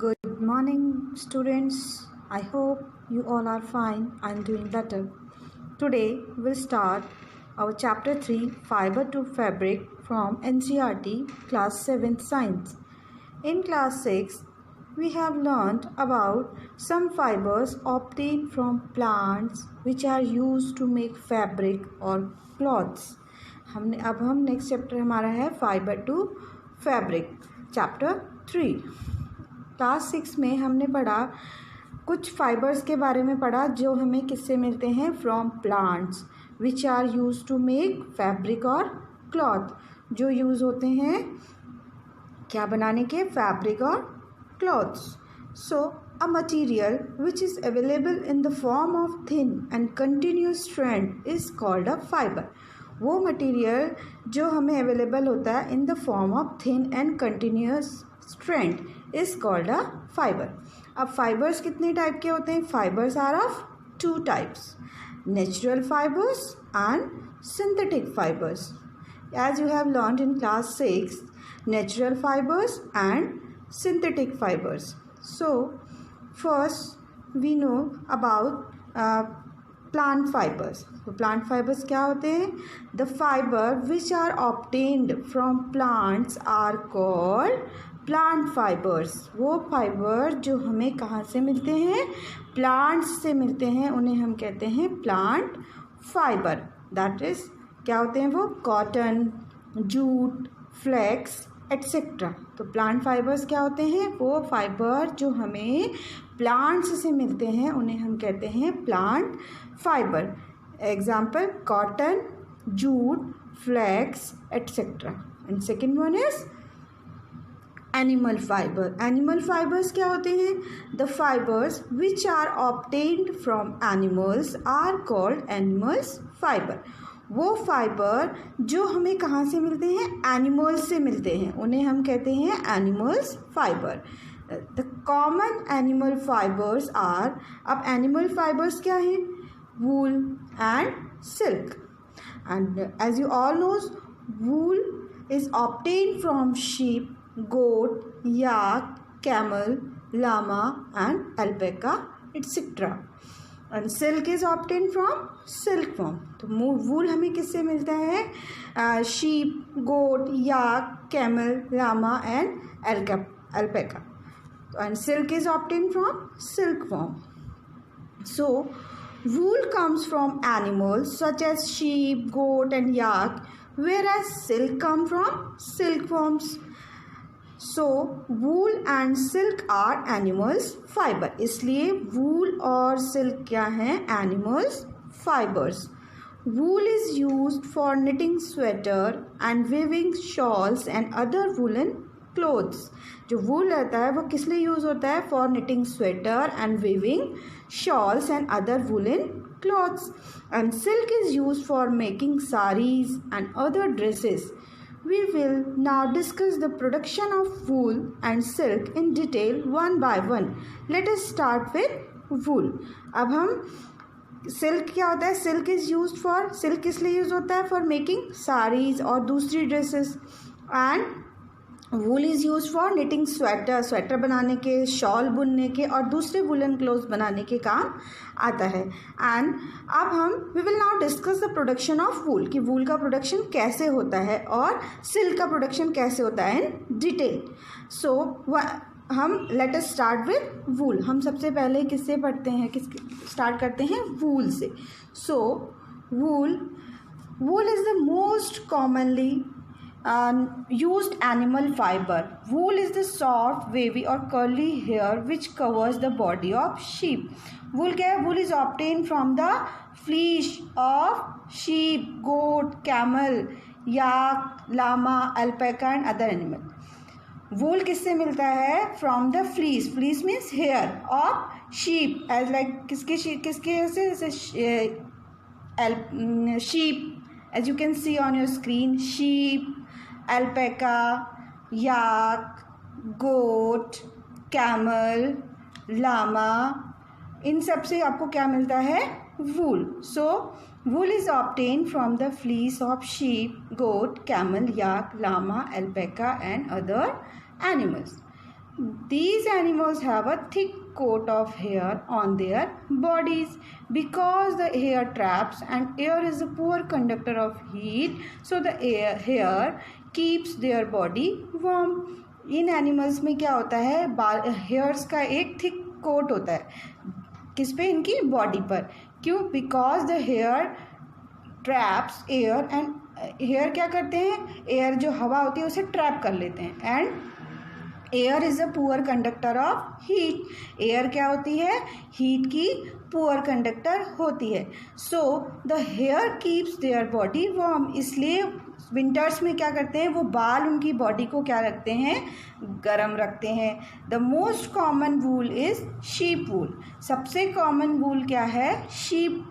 Good morning, students. I hope you all are fine. I'm doing better. Today, we'll start our chapter 3 Fiber to Fabric from NCERT Class 7 Science. In Class 6, we have learned about some fibers obtained from plants which are used to make fabric or cloths. हम next chapter हमारा है fibre to fabric chapter 3. Class 6 में हमने पढ़ा कुछ fibres के बारे में पढ़ा जो हमें किससे मिलते हैं from plants which are use to make fabric और क्लॉथ, जो यूज़ होते हैं क्या बनाने के, फैब्रिक और clothes. So a material which is available in the form of thin and continuous strand is called a fibre. वो मटीरियल जो हमें अवेलेबल होता है in the form of thin and continuous strand is called a fibre. अब fibres कितने type के होते हैं? Fibres are of 2 types, natural fibres and synthetic fibres. As you have learned in class 6, natural fibres and synthetic fibres. So first we know about plant fibres. तो plant fibres क्या होते हैं? The fibre which are obtained from plants are called plant fibres. वो fibre जो हमें कहाँ से मिलते हैं? प्लांट्स से मिलते हैं, उन्हें हम कहते हैं प्लांट फाइबर. दैट इज क्या होते हैं वो? Cotton, jute, flax etcetera. तो प्लांट फाइबर्स क्या होते हैं? वो फाइबर जो हमें प्लांट्स से मिलते हैं उन्हें हम कहते हैं plant fibre. Example cotton, jute, flax etcetera. And second one is animal fibre. Animal fibres क्या होते हैं? The fibres which are obtained from animals are called animals fibre. वो फाइबर जो हमें कहाँ से मिलते हैं? एनिमल्स से मिलते हैं, उन्हें हम कहते हैं animals fibre. The common animal fibres are, अब एनिमल फाइबर्स क्या हैं? Wool and silk. And as you all knows, wool is obtained from sheep, goat, yak, camel, llama and alpaca etc. and silk is obtained from silkworm. तो वूल हमें किससे मिलता है? sheep, goat, yak, camel, llama and alpaca. and silk is obtained from silkworm. So wool comes from animals such as sheep, goat and yak, whereas silk come from silkworms. So wool and silk are animals fibre. इसलिए wool और silk क्या हैं? Animals fibres. Wool is used for knitting sweater and weaving shawls and other woollen clothes. जो wool रहता है वो किस लिए यूज होता है? For knitting sweater and weaving shawls and other woollen clothes. And silk is used for making saris and other dresses. We will now discuss the production of wool and silk in detail one by one. Let us start with wool. अब हम silk क्या होता है? Silk is used for, silk किस लिए use होता है? For making saris और दूसरी dresses. And wool is use for knitting sweater, sweater बनाने के, शॉल बुनने के और दूसरे वुलन क्लोथ्स बनाने के काम आता है. एंड अब हम we will now discuss the production of wool, कि वूल का प्रोडक्शन कैसे होता है और सिल्क का प्रोडक्शन कैसे होता है इन डिटेल. सो हम let us start with wool. हम सबसे पहले किससे पढ़ते हैं, स्टार्ट करते हैं वूल से. So wool is the most commonly used animal fiber. Wool is the soft, wavy or curly hair which covers the body of sheep. Wool क्या है? Wool is obtained from the fleece of sheep, goat, camel, yak, llama, alpaca and other animal. Wool किससे मिलता है? From the fleece. Fleece means hair of sheep. As like किसके जैसे sheep, as you can see on your screen, sheep, alpaca, yak, goat, camel, llama, इन सब से आपको क्या मिलता है? wool. So wool is obtained from the fleece of sheep, goat, camel, yak, llama, alpaca and other animals. These animals have a thick coat of hair on their bodies because the hair traps and air is a poor conductor of heat, so the hair keeps their body warm. In animals में क्या होता है, hairs का एक thick coat होता है, किस पे, इनकी बॉडी पर. क्यों? Because the hair traps air, and hair क्या करते हैं, एयर जो हवा होती है उसे ट्रैप कर लेते हैं. And air is a poor conductor of heat. Air क्या होती है, हीट की पुअर कंडक्टर होती है. So the hair keeps their body warm. इसलिए विंटर्स में क्या करते हैं, वो बाल उनकी बॉडी को क्या रखते हैं, गर्म रखते हैं. The most common wool is sheep wool. सबसे कॉमन वूल क्या है, sheep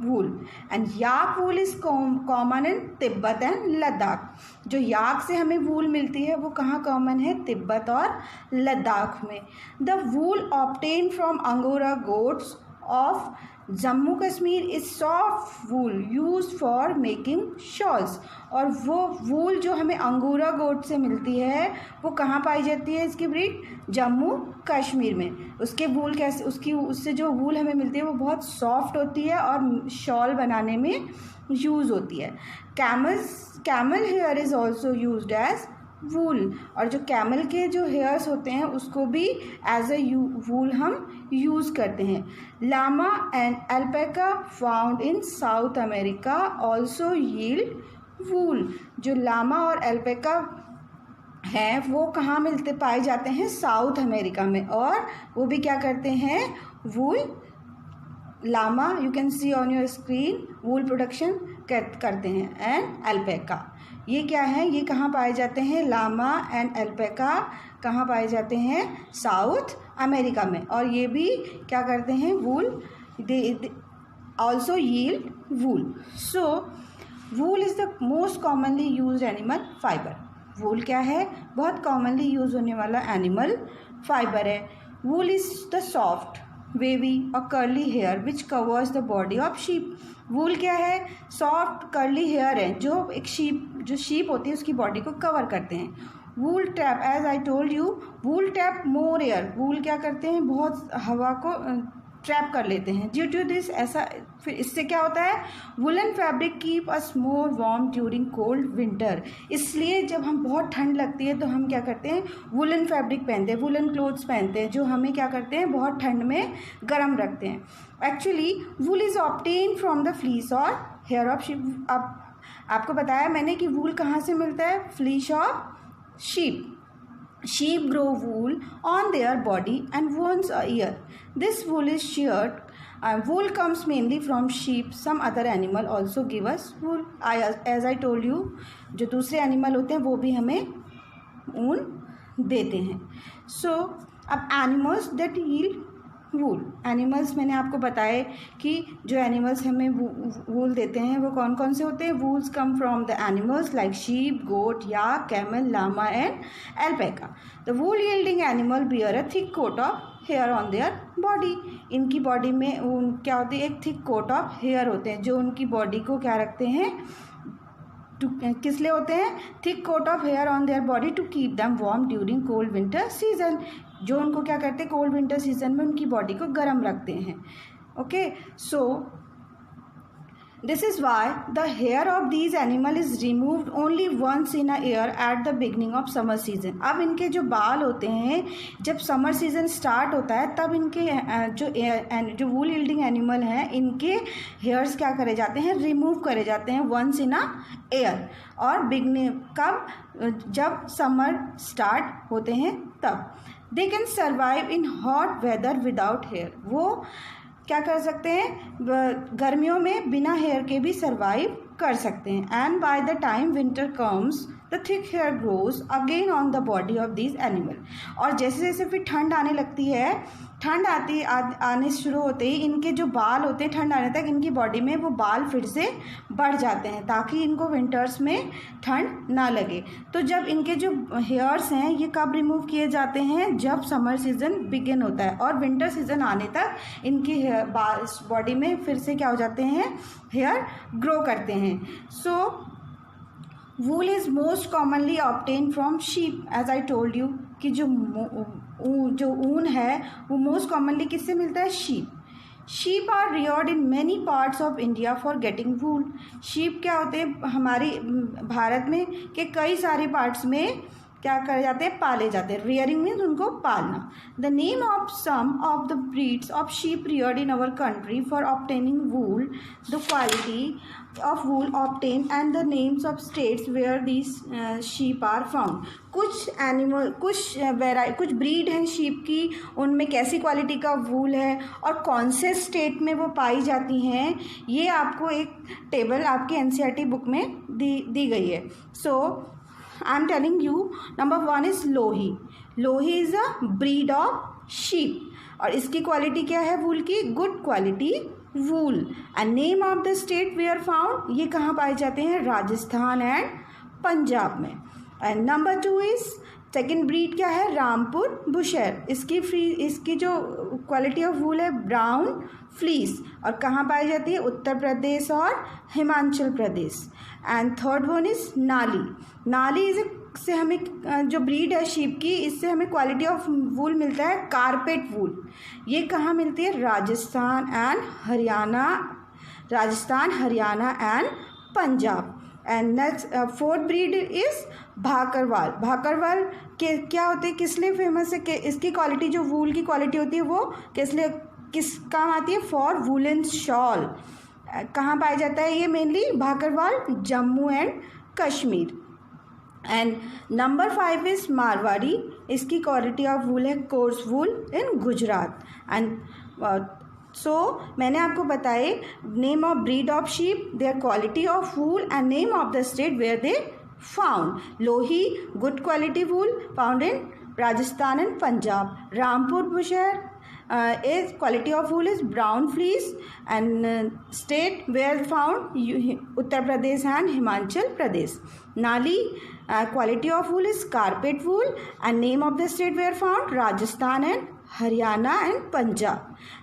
wool. And yak wool is common in Tibet and Ladakh. जो याक से हमें वूल मिलती है वो कहाँ कॉमन है, तिब्बत और लद्दाख में. The wool obtain from angora goats of Jammu Kashmir is soft wool use for making shawls. और वो वूल जो हमें अंगोरा गोट से मिलती है वो कहाँ पाई जाती है, इसकी ब्रीड जम्मू कश्मीर में. उसके वूल कैसे, उससे जो वूल हमें मिलती है वो बहुत सॉफ्ट होती है और शॉल बनाने में यूज़ होती है. Camel hair is also used as wool. और जो कैमल के जो हेयर्स होते हैं उसको भी एज अ वूल हम यूज़ करते हैं. Llama and alpaca found in South America also yield wool. जो लामा और अल्पैका हैं वो कहाँ मिलते पाए जाते हैं, साउथ अमेरिका में, और वो भी क्या करते हैं, wool. Llama you can see on your screen, wool production करते हैं. एंड अल्पैका ये क्या है, ये कहाँ पाए जाते हैं, लामा एंड अल्पैका कहाँ पाए जाते हैं, साउथ अमेरिका में. और ये भी क्या करते हैं, wool, they also yield wool. So wool is the most commonly used animal fibre. Wool क्या है, बहुत कॉमनली यूज होने वाला एनिमल फाइबर है. Wool is the soft wavy और curly hair which covers the body of sheep. Wool क्या है, soft curly hair है जो शीप होती है उसकी बॉडी को कवर करते हैं. Wool trap, as I told you, wool trap more air. Wool क्या करते हैं, बहुत हवा को ट्रैप कर लेते हैं. ड्यू टू दिस, ऐसा फिर इससे क्या होता है, वुलन फैब्रिक कीप अस मोर वार्म ड्यूरिंग कोल्ड विंटर. इसलिए जब हम बहुत ठंड लगती है तो हम क्या करते हैं, वुलन फैब्रिक पहनते हैं, वुलन क्लोथ्स पहनते हैं जो हमें क्या करते हैं, बहुत ठंड में गर्म रखते हैं. Actually wool is obtain from the fleece और हेयर ऑफ शीप. अब आपको बताया मैंने कि वूल कहाँ से मिलता है, fleece of sheep. Sheep grow wool on their body and once a year. This wool is sheared. Wool comes mainly from sheep. Some other animal also give us wool. As I told you, जो दूसरे animal होते हैं वो भी हमें ऊन देते हैं. So अब animals that yield wool. Animals मैंने आपको बताए कि जो एनिमल्स हमें वूल देते हैं वो कौन कौन से होते हैं. Wools come from the animals like sheep, goat, yak, camel, llama and alpaca. The wool yielding animal bear a thick coat of hair on their body. इनकी बॉडी में क्या होती है, एक थिक कोट ऑफ हेयर होते हैं जो उनकी बॉडी को क्या रखते हैं, किस लिए होते हैं, thick coat of hair on their body to keep them warm during cold winter season. जो उनको क्या करते हैं, कोल्ड विंटर सीजन में उनकी बॉडी को गर्म रखते हैं. Okay, so this is why the hair of these animal is removed only once in a year at the beginning of summer season. अब इनके जो बाल होते हैं जब समर सीजन स्टार्ट होता है तब इनके जो वूल यील्डिंग एनिमल हैं इनके हेयर्स क्या करे जाते हैं, रिमूव करे जाते हैं वंस इन अ ईयर. और बिगनिंग कब, जब समर स्टार्ट होते हैं तब. They can survive in hot weather without hair. वो क्या कर सकते हैं, गर्मियों में बिना हेयर के भी सर्वाइव कर सकते हैं. And by the time winter comes the thick hair grows again on the body of these animal. और जैसे जैसे फिर ठंड आने लगती है, ठंड आने शुरू होते ही इनके जो बाल होते हैं ठंड आने तक इनकी बॉडी में वो बाल फिर से बढ़ जाते हैं ताकि इनको विंटर्स में ठंड ना लगे. तो जब इनके जो हेयर्स हैं ये कब रिमूव किए जाते हैं, जब समर सीजन बिगिन होता है. और विंटर सीजन आने तक इनकी बॉडी में फिर से क्या हो जाते हैं, हेयर ग्रो करते हैं. So wool is most commonly obtain from sheep, as I told you कि जो ऊन है वो मोस्ट कॉमनली किससे मिलता है? Sheep. Sheep are reared in many parts of India for getting wool. Sheep क्या होते हैं हमारी भारत में के कई सारे पार्ट्स में क्या करे जाते हैं? पाले जाते हैं। रियरिंग मीन्स उनको पालना। The name of some of the breeds of sheep reared in our country for obtaining wool, the quality of wool obtain and the names of states where these sheep are found. कुछ breed हैं sheep की, उनमें कैसी quality का वूल है और कौन से स्टेट में वो पाई जाती हैं, ये आपको एक टेबल आपकी एनसीईआरटी बुक में दी गई है। So I am telling you, number 1 is Lohi. Lohi is a breed of sheep और इसकी क्वालिटी क्या है वूल की? Good quality wool. And name of the state where found, ये कहाँ पाए जाते हैं? राजस्थान एंड पंजाब में। And number 2 is second breed क्या है? रामपुर बुशेर। इसकी जो क्वालिटी ऑफ वूल है ब्राउन फ्लीस और कहाँ पाई जाती है? उत्तर प्रदेश और Himachal Pradesh. And third one is नाली। नाली से हमें जो ब्रीड है शीप की, इससे हमें क्वालिटी ऑफ वूल मिलता है कारपेट वूल। ये कहाँ मिलती है? Rajasthan Haryana and Punjab. And next fourth breed is Bhakarwal. Bhakarwal के क्या होते हैं, किस लिए फेमस है? इसकी क्वालिटी जो वूल की क्वालिटी होती है वो किस काम आती है? For woollen shawl. कहाँ पाया जाता है ये mainly? Bhakarwal Jammu and Kashmir. And number 5 is Marwari. इसकी क्वालिटी ऑफ वूल है coarse wool in Gujarat. And so मैंने आपको बताए name of breed of sheep, their quality of wool and name of the state where they found. Lohi good quality wool found in Rajasthan and Punjab. Rampur Bushahr is quality of wool is brown fleece and state where found Uttar Pradesh and Himachal Pradesh. Nali quality of wool is carpet wool and name of the state where found Rajasthan and Haryana and Punjab.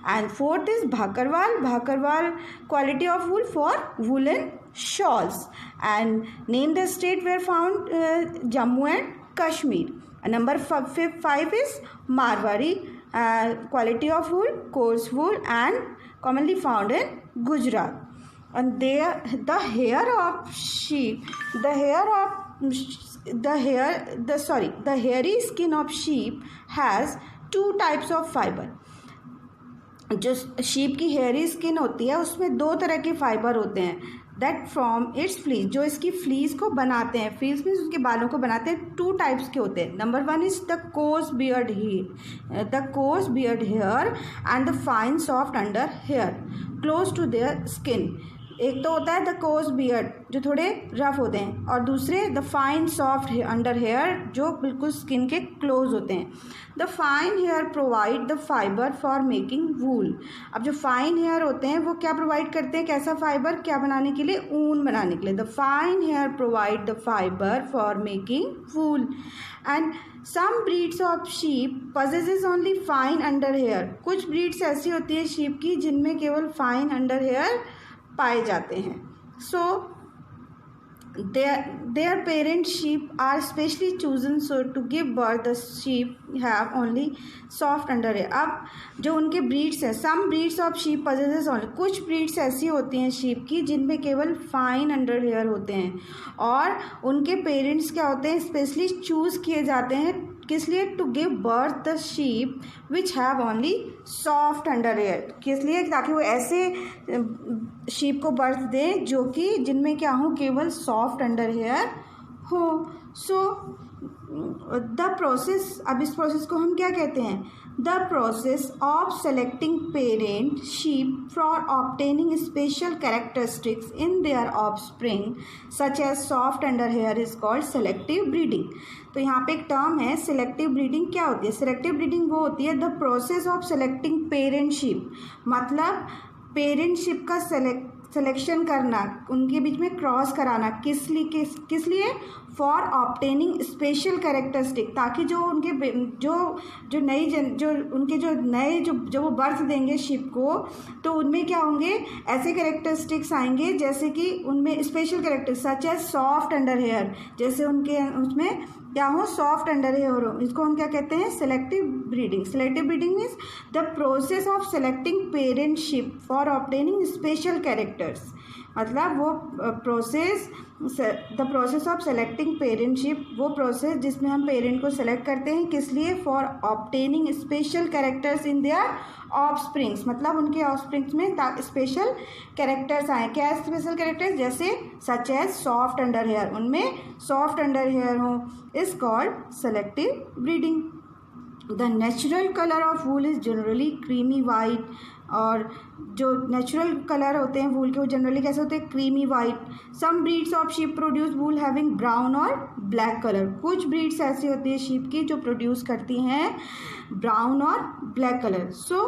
And fourth is Bhakarwal. Bhakarwal quality of wool for woolen shawls and name the state where found Jammu and Kashmir. And number 5 is Marwari. Quality of wool coarse wool and commonly found in Gujarat. And the hair of sheep, the hairy skin of sheep has 2 types of fiber. जो sheep की hairy skin होती है उसमें 2 तरह के fibre होते हैं that from its fleece, जो इसकी फ्लीस को बनाते हैं। फ्लीस मीन्स उसके बालों को बनाते हैं। 2 टाइप्स के होते हैं। Number 1 is the coarse beard hair and the fine soft under hair close to their skin. एक तो होता है द कोर्स बियर्ड जो थोड़े रफ होते हैं और दूसरे the fine soft under hair जो बिल्कुल स्किन के क्लोज होते हैं। The fine hair provide the fibre for making wool. अब जो फाइन हेयर होते हैं वो क्या प्रोवाइड करते हैं? कैसा फाइबर? क्या बनाने के लिए? ऊन बनाने के लिए। The fine hair provide the fibre for making wool. And some breeds of sheep possesses only fine under hair. कुछ ब्रीड्स ऐसी होती है शीप की जिनमें केवल फाइन अंडर हेयर पाए जाते हैं। सो their parent sheep are specially chosen so to give birth the sheep have only soft under hair. अब जो उनके ब्रीड्स हैं, some breeds of sheep possesses only, कुछ ब्रीड्स ऐसी होती हैं शीप की जिनमें केवल फाइन अंडर हेयर होते हैं और उनके पेरेंट्स क्या होते हैं? स्पेशली चूज़ किए जाते हैं किस लिए? To give birth the sheep which have only soft under hair. किस लिए? ताकि वो ऐसे शीप को बर्थ दें जो कि जिनमें क्या हो? केवल सॉफ्ट अंडर हेयर हो। सो द प्रोसेस, अब इस प्रोसेस को हम क्या कहते हैं? The process of selecting parent sheep for obtaining special characteristics in their offspring such as soft under hair is called selective breeding. तो यहाँ पे एक टर्म है सेलेक्टिव ब्रीडिंग। क्या होती है? सेलेक्टिव ब्रीडिंग वो होती है the process of selecting parent sheep, मतलब पेरेंट शिप का सिलेक्शन करना, उनके बीच में क्रॉस कराना, किस लिए फॉर ऑब्टेनिंग स्पेशल कैरेक्टरिस्टिक, ताकि जो उनके जो नई जो उनके जो नए जो वो बर्थ देंगे शिप को, तो उनमें क्या होंगे, ऐसे कैरेक्टरिस्टिक्स आएंगे जैसे कि उनमें special characters such as soft under hair, जैसे उनके उसमें क्या हो, सॉफ्ट अंडर हेयर हो। इसको हम क्या कहते हैं, selective breeding. Selective breeding means the process of selecting parent ship for obtaining special characters, मतलब वो process, the process of selecting parentship, वो प्रोसेस जिसमें हम पेरेंट को सेलेक्ट करते हैं, किस लिए, for obtaining special characters in their offsprings, मतलब उनके ऑफस्प्रिंग्स में स्पेशल कैरेक्टर्स आए। क्या स्पेशल कैरेक्टर्स, जैसे such as soft under hair, उनमें सॉफ्ट अंडर हेयर हो, is called selective breeding. The natural colour of wool is generally creamy white, और जो नेचुरल कलर होते हैं वूल के वो जनरली कैसे होते हैं, creamy white. Some breeds of sheep produce wool having brown और ब्लैक कलर, कुछ ब्रीड्स ऐसी होती है शीप की जो प्रोड्यूस करती हैं ब्राउन और ब्लैक कलर। सो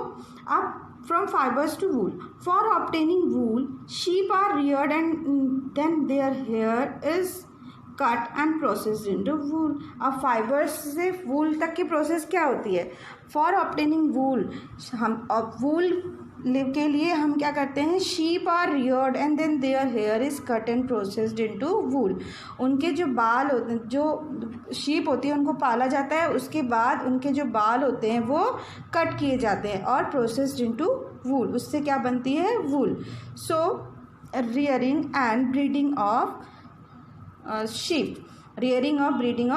अब from fibers to wool, for obtaining wool sheep are reared and then their hair is cut and process into wool. अब फाइबर्स से वूल तक की प्रोसेस क्या होती है, फॉर ऑब्टेनिंग वूल, हम अब वूल के लिए हम क्या करते हैं, sheep are reared and then their hair is cut and processed into wool. उनके जो बाल होते हैं, जो शीप होती है उनको पाला जाता है, उसके बाद उनके जो बाल होते हैं वो कट किए जाते हैं और प्रोसेस्ड इनटू वूल, उससे क्या बनती है, wool. So rearing and breeding of sheep, rearing and breeding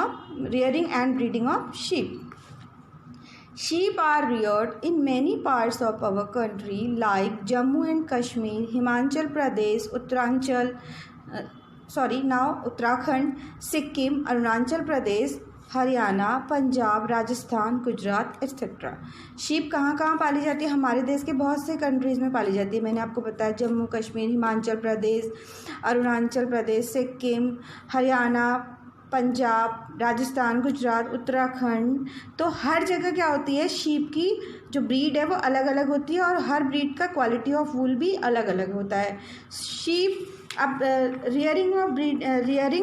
of sheep. Sheep are reared in many parts of our country like Jammu and Kashmir, Himachal Pradesh, Uttarakhand, Sikkim, Arunachal Pradesh, Haryana, Punjab, Rajasthan, Gujarat etcetera. Sheep कहाँ कहाँ पाली जाती है, हमारे देश के बहुत से countries में पाली जाती है। मैंने आपको बताया जम्मू कश्मीर, हिमाचल प्रदेश, अरुणाचल प्रदेश, सिक्किम, हरियाणा, पंजाब, राजस्थान, गुजरात, उत्तराखंड। तो हर जगह क्या होती है, शीप की जो ब्रीड है वो अलग अलग होती है और हर ब्रीड का क्वालिटी ऑफ वूल भी अलग अलग होता है। शीप अब rearing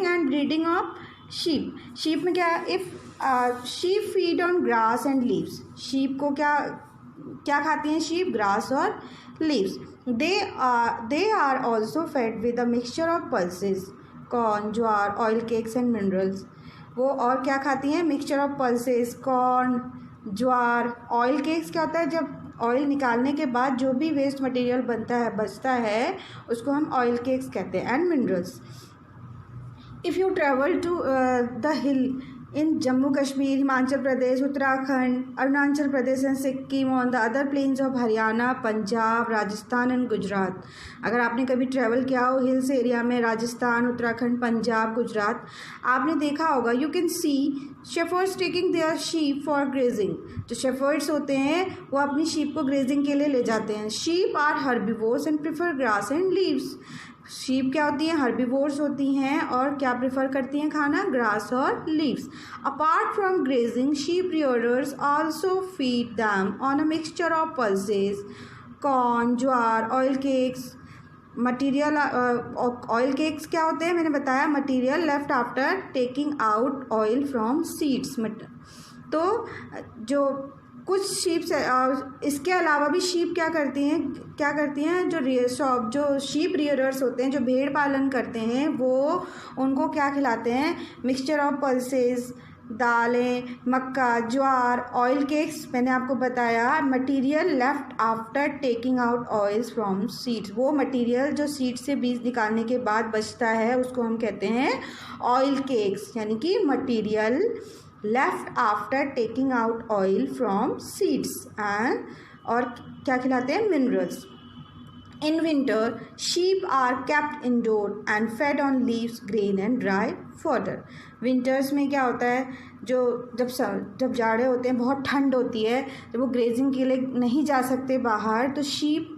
and breeding of sheep में क्या है, if sheep feed on grass and leaves, sheep को क्या खाती हैं शीप, ग्रास और leaves. They are also fed with a mixture of pulses, corn, jowar, oil cakes and minerals. वो और क्या खाती हैं, mixture of pulses, corn, jowar, oil cakes. क्या होता है, जब ऑयल निकालने के बाद जो भी वेस्ट मटेरियल बचता है उसको हम ऑयल केक्स कहते हैं, and minerals. If you travel to the hill in Jammu Kashmir, Himachal Pradesh, Uttarakhand, Arunachal Pradesh and Sikkim, on the other plains of Haryana, Punjab, Rajasthan and Gujarat, अगर आपने कभी travel किया हो hills area में, राजस्थान, उत्तराखंड, पंजाब, गुजरात, आपने देखा होगा, you can C shepherd's taking their sheep for grazing. जो शेफर्ड्स होते हैं वो अपनी शीप को ग्रेजिंग के लिए ले जाते हैं। Sheep are herbivores and prefer grass and leaves. Sheep क्या होती हैं, हर्बीवोर्स होती हैं और क्या प्रेफर करती हैं खाना, ग्रास और leaves. Apart from grazing, sheep rearers also feed them on a mixture of pulses, corn, jowar, oil cakes. Material oil cakes क्या होते हैं, मैंने बताया, material left after taking out oil from seeds. तो जो कुछ शीप से इसके अलावा भी शीप क्या करती हैं, जो शीप रियरर्स होते हैं, जो भेड़ पालन करते हैं, वो उनको क्या खिलाते हैं, मिक्सचर ऑफ पल्सेस, दालें, मक्का, ज्वार, ऑयल केक्स। मैंने आपको बताया material left after taking out oils from seeds, वो मटेरियल जो सीड से बीज निकालने के बाद बचता है उसको हम कहते हैं ऑयल केक्स, यानी कि material left after taking out oil from seeds. And और क्या खिलाते हैं, minerals. In winter sheep are kept indoor and fed on leaves, grain and dry fodder. Winters में क्या होता है, जब जाड़े होते हैं, बहुत ठंड होती है, जब वो ग्रेजिंग के लिए नहीं जा सकते बाहर, तो शीप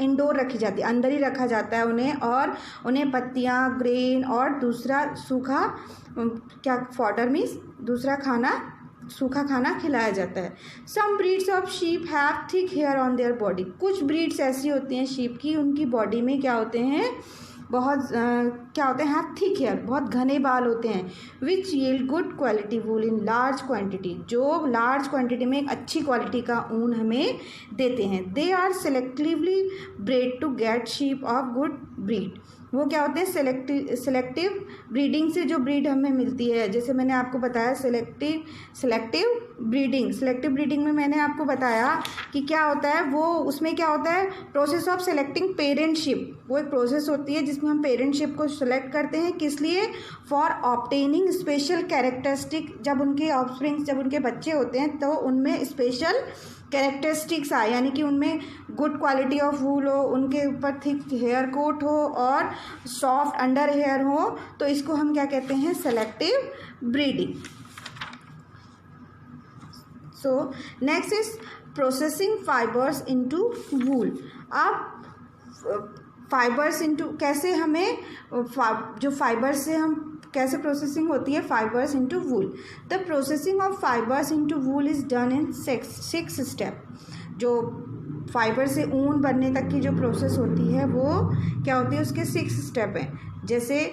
इंडोर रखी जाती है, अंदर ही रखा जाता है उन्हें, और उन्हें पत्तियाँ, ग्रेन और दूसरा सूखा क्या फॉडर मीन्स दूसरा खाना, सूखा खाना खिलाया जाता है। Some breeds of sheep have thick hair on their body. कुछ ब्रीड्स ऐसी होती हैं शीप की, उनकी बॉडी में क्या होते हैं, बहुत क्या होते हैं, हैव थिक हेयर, बहुत घने बाल होते हैं। Which yield good quality wool in large quantity, जो लार्ज क्वांटिटी में एक अच्छी क्वालिटी का ऊन हमें देते हैं। They are selectively bred to get sheep of good breed. वो क्या होते हैं, सेलेक्टिव ब्रीडिंग से जो ब्रीड हमें मिलती है, जैसे मैंने आपको बताया सेलेक्टिव ब्रीडिंग में मैंने आपको बताया कि क्या होता है, वो उसमें क्या होता है, process of selecting parent ship. वो एक प्रोसेस होती है जिसमें हम पेरेंट शिप को सेलेक्ट करते हैं, किस लिए, फॉर ऑब्टेनिंग स्पेशल कैरेक्टरिस्टिक। जब उनके ऑफस्प्रिंग्स, जब उनके बच्चे होते हैं तो उनमें स्पेशल कैरेक्टरिस्टिक्स आए, यानी कि उनमें गुड क्वालिटी ऑफ वूल हो, उनके ऊपर थिक हेयर कोट हो और सॉफ्ट अंडर हेयर हो, तो इसको हम क्या कहते हैं, selective breeding. So next is processing fibres into wool. अब फाइबर्स इनटू, कैसे हमें जो फाइबर से हम कैसे प्रोसेसिंग होती है fibres into wool. The processing of fibres into wool is done in 6 step. जो फाइबर से ऊन बनने तक की जो प्रोसेस होती है वो क्या होती है, उसके 6 स्टेप हैं। जैसे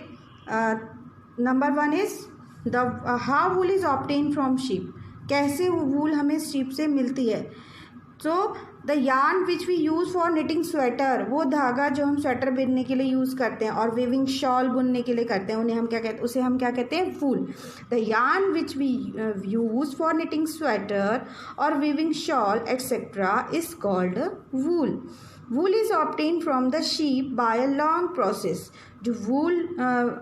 number 1 is the how wool is obtain from sheep, कैसे वूल हमें शीप से मिलती है। So the yarn which we use for knitting sweater, वो धागा जो हम स्वेटर बुनने के लिए यूज़ करते हैं और वीविंग शॉल बुनने के लिए करते हैं, उन्हें हम क्या कहते हैं, उसे हम क्या कहते हैं, wool. The yarn which we use for knitting sweater और weaving shawl etcetera is called wool. Wool is obtain from the sheep by a long process. जो वूल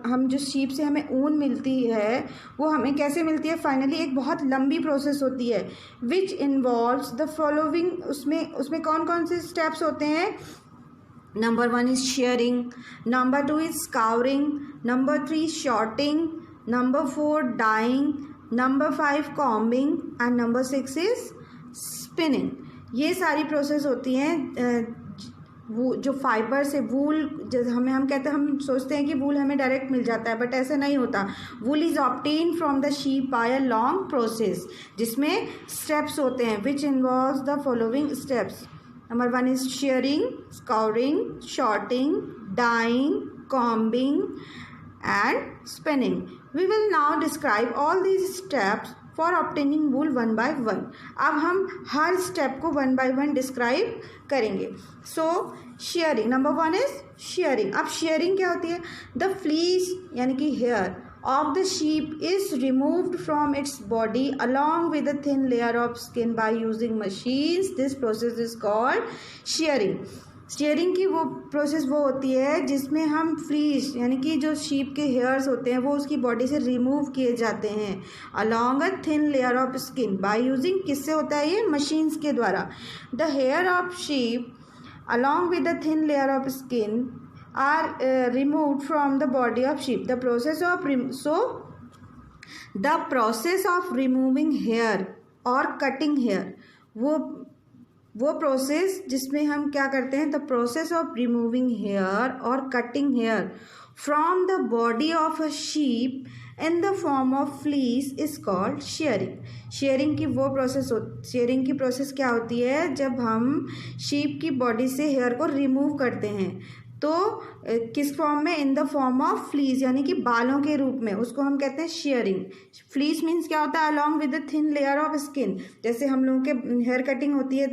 हम जो शीप से हमें ऊन मिलती है वो हमें कैसे मिलती है, फाइनली एक बहुत लंबी प्रोसेस होती है, विच इन्वॉल्व्स द फॉलोइंग। उसमें कौन कौन से स्टेप्स होते हैं, number 1 is shearing, number 2 is scouring, number 3 sorting, number 4 dyeing, number 5 combing and number 6 is spinning. ये सारी प्रोसेस होती हैं वो जो फाइबर से वूल, जैसे हम कहते हैं, हम सोचते हैं कि वूल हमें डायरेक्ट मिल जाता है, बट ऐसा नहीं होता। Wool is obtain from the sheep by a long process, जिसमें स्टेप्स होते हैं, which involves the following steps. Number 1 is shearing, scouring, sorting, dyeing, combing and spinning. We will now describe all these steps for obtaining wool 1 by 1। अब हम हर step को 1 by 1 describe करेंगे। सो sharing, number 1 is sharing. अब sharing क्या होती है, the fleece यानी कि hair of the sheep is removed from its body along with a thin layer of skin by using machines. This process is called shearing. Sharing की वो process वो होती है जिसमें हम फ्लीस यानी कि जो शीप के हेयर्स होते हैं वो उसकी बॉडी से रिमूव किए जाते हैं along a thin layer of skin by using, किससे होता है ये, मशीन्स के द्वारा। The hair of sheep along with the thin layer of skin are removed from the body of sheep. The process of removing hair or cutting hair, वो process जिसमें हम क्या करते हैं, the process of removing hair और cutting hair from the body of a sheep in the form of fleece is called shearing. Shearing की process क्या होती है, जब हम शीप की बॉडी से हेयर को रिमूव करते हैं तो किस फॉर्म में, in the form of fleece यानी कि बालों के रूप में, उसको हम कहते हैं शेयरिंग। फ्लीस मीन्स क्या होता है, along with the thin layer of skin. जैसे हम लोगों के हेयर कटिंग होती है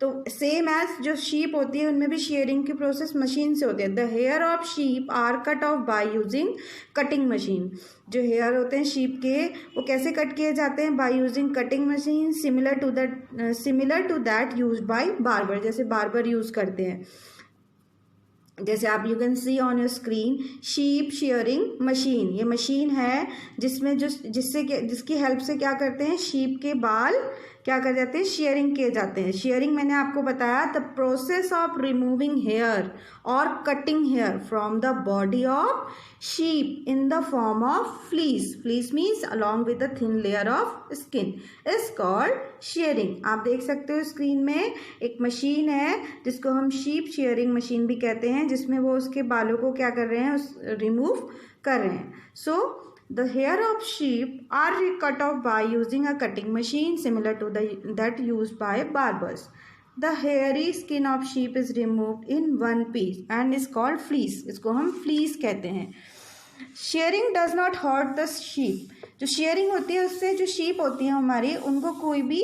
तो सेम एज जो शीप होती है उनमें भी शेयरिंग की प्रोसेस मशीन से होती है। The hair of sheep are cut off by using cutting machine. जो हेयर होते हैं शीप के वो कैसे कट किए जाते हैं, by using cutting machine, similar to that used by barber, जैसे बार्बर यूज करते हैं। जैसे आप you can see on your screen sheep shearing machine. ये मशीन है जिसकी हेल्प से क्या करते हैं, शीप के बाल क्या कर जाते हैं, शेयरिंग किए जाते हैं। शेयरिंग मैंने आपको बताया, the process of removing hair और cutting hair from the body of sheep in the form of fleece. Fleece means along with the thin layer of skin is called shearing. आप देख सकते हो स्क्रीन में एक मशीन है जिसको हम शीप शेयरिंग मशीन भी कहते हैं, जिसमें वो उसके बालों को क्या कर रहे हैं, रिमूव कर रहे हैं। सो The hair of sheep are cut off by using a cutting machine similar to that used by barbers. The hairy skin of sheep is removed in one piece and is called fleece. इसको हम fleece कहते हैं. Shearing does not hurt the sheep. जो shearing होती है उससे जो sheep होती है हमारी, उनको कोई भी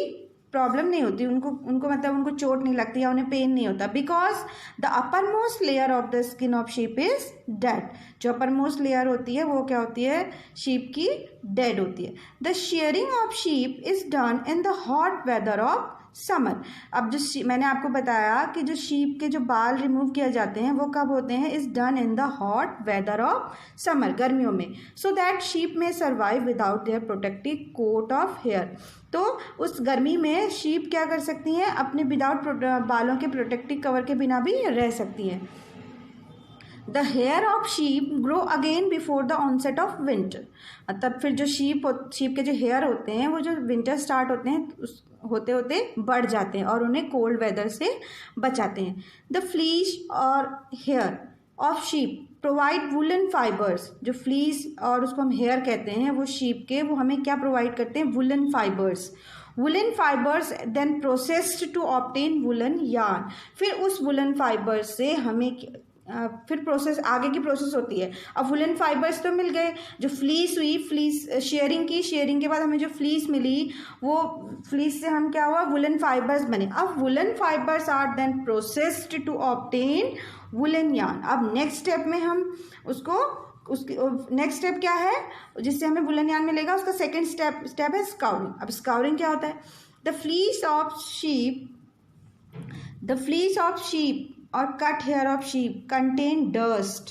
प्रॉब्लम नहीं होती, उनको मतलब उनको चोट नहीं लगती या उन्हें पेन नहीं होता, because the upper most layer of the skin of sheep is dead. जो अपर मोस्ट लेयर होती है वो क्या होती है, शीप की डेड होती है. The shearing of sheep is done in the hot weather of summer. अब जो मैंने आपको बताया कि जो शीप के जो बाल रिमूव किए जाते हैं वो कब होते हैं, is done in the hot weather of summer, गर्मियों में, so that sheep may survive without their protective coat of hair. तो उस गर्मी में शीप क्या कर सकती हैं, अपने विदाउट बालों के प्रोटेक्टिव कवर के बिना भी रह सकती हैं. The hair of sheep grow again before the onset of winter. तब फिर जो शीप के जो हेयर होते हैं वो जो विंटर स्टार्ट होते हैं होते होते बढ़ जाते हैं और उन्हें कोल्ड वेदर से बचाते हैं. द फ्लीस और hair of sheep provide woollen fibres. जो फ्लीस और उसको हम हेयर कहते हैं वो शीप के, वो हमें क्या प्रोवाइड करते हैं, woollen fibres. Woollen fibres then processed to obtain woollen yarn. फिर उस वुलन फाइबर्स से हमें फिर प्रोसेस, आगे की प्रोसेस होती है. अब वुलन फाइबर्स तो मिल गए, जो फ्लीस हुई, फ्लीस शेयरिंग के बाद हमें जो फ्लीस मिली वो फ्लीस से हम क्या हुआ, वुलन फाइबर्स बने. अब woollen fibres are then processed to obtain woollen yarn. अब नेक्स्ट स्टेप में हम उसकी नेक्स्ट स्टेप क्या है जिससे हमें वुलन यार्न मिलेगा, उसका सेकेंड स्टेप है स्काउरिंग. अब स्काउरिंग क्या होता है, the fleece of sheep or cut hair of sheep contain dust.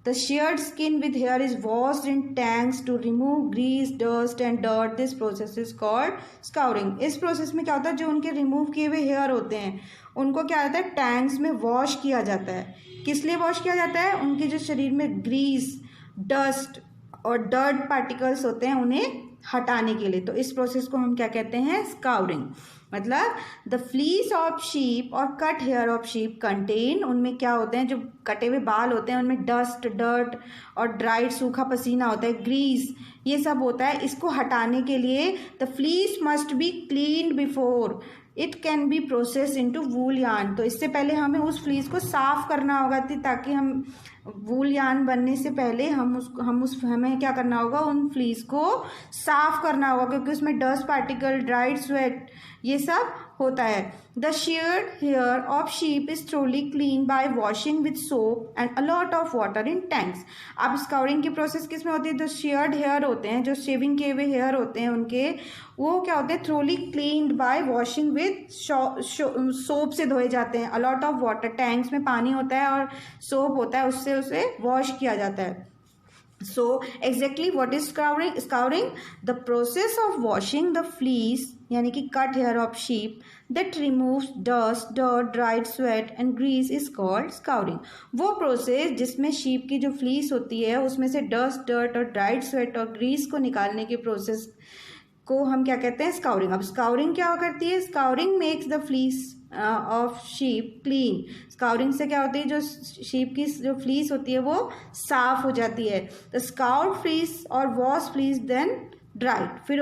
The sheared skin with hair is washed in tanks to remove grease, dust and dirt. This process is called scouring. इस process में क्या होता है, जो उनके remove किए हुए hair होते हैं उनको क्या होता है, टैंक्स में वॉश किया जाता है. किस लिए वॉश किया जाता है, उनके जो शरीर में ग्रीस, डस्ट और डर्ट पार्टिकल्स होते हैं उन्हें हटाने के लिए. तो इस प्रोसेस को हम क्या कहते हैं, स्काउरिंग. मतलब द फ्लीस ऑफ शीप और cut hair of sheep contain, उनमें क्या होते हैं, जो कटे हुए बाल होते हैं उनमें डस्ट, डर्ट और ड्राइड सूखा पसीना होता है, ग्रीस, ये सब होता है. इसको हटाने के लिए the fleece must be cleaned before it can be process into wool yarn. तो इससे पहले हमें उस फ्लीस को साफ करना होगा ताकि हम वूल यार्न बनने से पहले हमें क्या करना होगा, उन फ्लीस को साफ करना होगा क्योंकि उसमें डस्ट पार्टिकल, ड्राइड स्वेट, ये सब होता है. The sheared hair of sheep is thoroughly clean by washing with soap and a lot of water in tanks. अब स्काउरिंग की प्रोसेस किस में होती है, जो शेयर्ड हेयर होते हैं, जो शेविंग किए हुए हेयर होते हैं उनके, वो क्या होते हैं, thoroughly cleaned bye washing with soap से धोए जाते हैं. अ लॉट ऑफ वाटर, टैंक्स में पानी होता है और सोप होता है, उससे उसे वॉश किया जाता है. So exactly what is scouring? Scouring, the process of washing the fleece यानी कि cut hair of sheep that removes dust, dirt, dried sweat and grease is called scouring. वो प्रोसेस जिसमें शीप की जो फ्लीस होती है उसमें से डस्ट, डर्ट और ड्राइड स्वेट और ग्रीस को निकालने की प्रोसेस को हम क्या कहते हैं, स्काउरिंग. अब स्काउरिंग क्या करती है, scouring makes the fleece of sheep clean. Scouring से क्या होती है, जो शीप की जो फ्लीस होती है वो साफ हो जाती है. द स्काउड फ्लीस और वॉश फ्लीस देन ड्राइड. फिर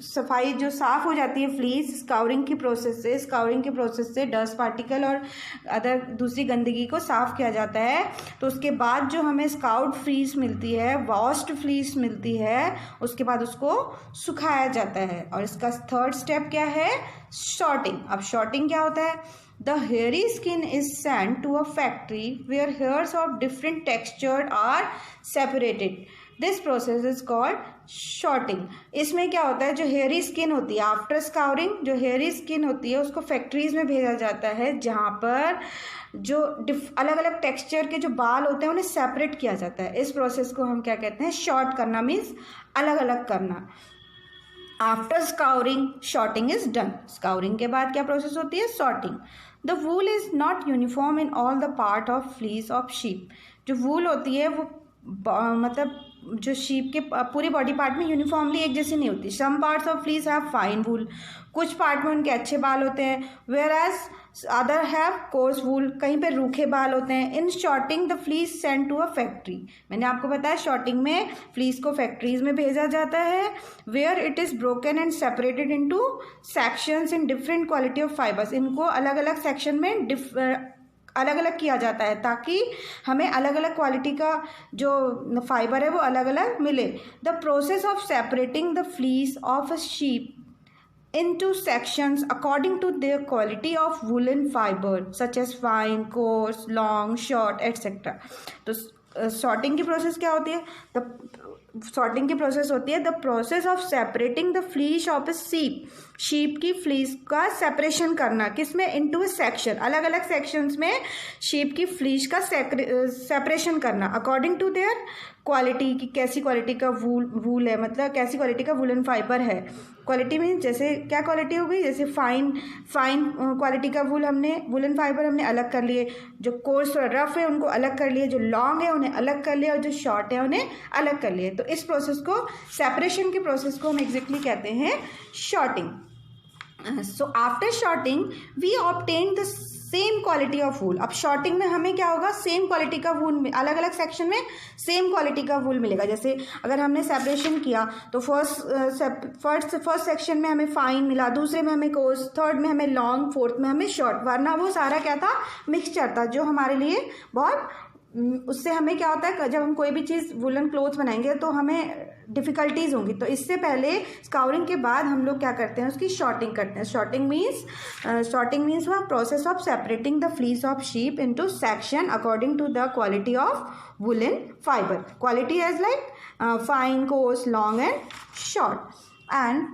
सफाई जो साफ हो जाती है फ्लीस स्काउरिंग की प्रोसेस से डस्ट पार्टिकल और अदर दूसरी गंदगी को साफ किया जाता है. तो उसके बाद जो हमें स्काउड फ्लीस मिलती है, वॉश्ड फ्लीस मिलती है, उसके बाद उसको सुखाया जाता है. और इसका थर्ड स्टेप क्या है, शॉर्टिंग. अब शॉर्टिंग क्या होता है, the hairy skin is sent to a factory where hairs of different texture are separated. This process is called sorting. इसमें क्या होता है, जो हेयरी स्किन होती है आफ्टर स्काउरिंग, जो हेयरी स्किन होती है उसको फैक्ट्रीज में भेजा जाता है जहाँ पर जो अलग अलग टेक्सचर के जो बाल होते हैं उन्हें सेपरेट किया जाता है. इस प्रोसेस को हम क्या कहते हैं, शॉर्ट करना, मीन्स अलग अलग करना. After scouring sorting is done. स्काउरिंग के बाद क्या प्रोसेस होती है, sorting. The wool is not uniform in all the part of fleece of sheep. जो वूल होती है वो मतलब जो शीप के पूरे बॉडी पार्ट में यूनिफॉर्मली एक जैसी नहीं होती. Some parts of fleece have fine wool, कुछ पार्ट में उनके अच्छे बाल होते हैं, whereas other have coarse wool, कहीं पे रूखे बाल होते हैं. In sorting the fleece send to a factory. मैंने आपको बताया शॉर्टिंग में फ्लीस को फैक्ट्रीज में भेजा जाता है. Where it is broken and separated into sections in different quality of fibres. इनको अलग अलग सेक्शन में अलग अलग किया जाता है ताकि हमें अलग अलग क्वालिटी का जो फाइबर है वो अलग अलग मिले. The process of separating the fleece of a sheep into sections according to their quality of woolen fiber such as fine, coarse, long, short, etc. तो सॉर्टिंग की प्रोसेस क्या होती है? सॉर्टिंग की प्रोसेस होती है the process of separating the fleece of a sheep की fleece का सेपरेशन करना. किसमें? इनटू अ सेक्शन, अलग अलग सेक्शंस में शीप की फ्लीस का सेपरेशन करना अकॉर्डिंग टू देयर क्वालिटी, की कैसी क्वालिटी का वूल है, मतलब कैसी क्वालिटी का वुलन फाइबर है. क्वालिटी मीन जैसे क्या क्वालिटी हो गई, जैसे फाइन क्वालिटी का वुलन फाइबर हमने अलग कर लिए, जो कोर्स और रफ है उनको अलग कर लिए, जो लॉन्ग है उन्हें अलग कर लिया और जो शॉर्ट है उन्हें अलग कर लिए. तो इस प्रोसेस को, सेपरेशन के प्रोसेस को हम एग्जैक्टली कहते हैं sorting. So after sorting we obtain the same quality of wool. अब शॉर्टिंग में हमें क्या होगा, सेम क्वालिटी का वूल में अलग अलग सेक्शन में सेम क्वालिटी का वूल मिलेगा. जैसे अगर हमने सेपरेशन किया तो फर्स्ट सेक्शन में हमें फाइन मिला, दूसरे में हमें कोर्स, थर्ड में हमें लॉन्ग, फोर्थ में हमें शॉर्ट. वरना वो सारा क्या था, मिक्सचर था, जो हमारे लिए बहुत, उससे हमें क्या होता है, जब हम कोई भी चीज़ वुलन क्लोथ्स बनाएंगे तो हमें डिफ़िकल्टीज़ होंगी. तो इससे पहले स्काउरिंग के बाद हम लोग क्या करते हैं, उसकी शॉर्टिंग करते हैं. शॉर्टिंग मीन्स हुआ process of separating the fleece of sheep into section according to the quality of woollen fibre. Quality as like fine, coarse, long and short. And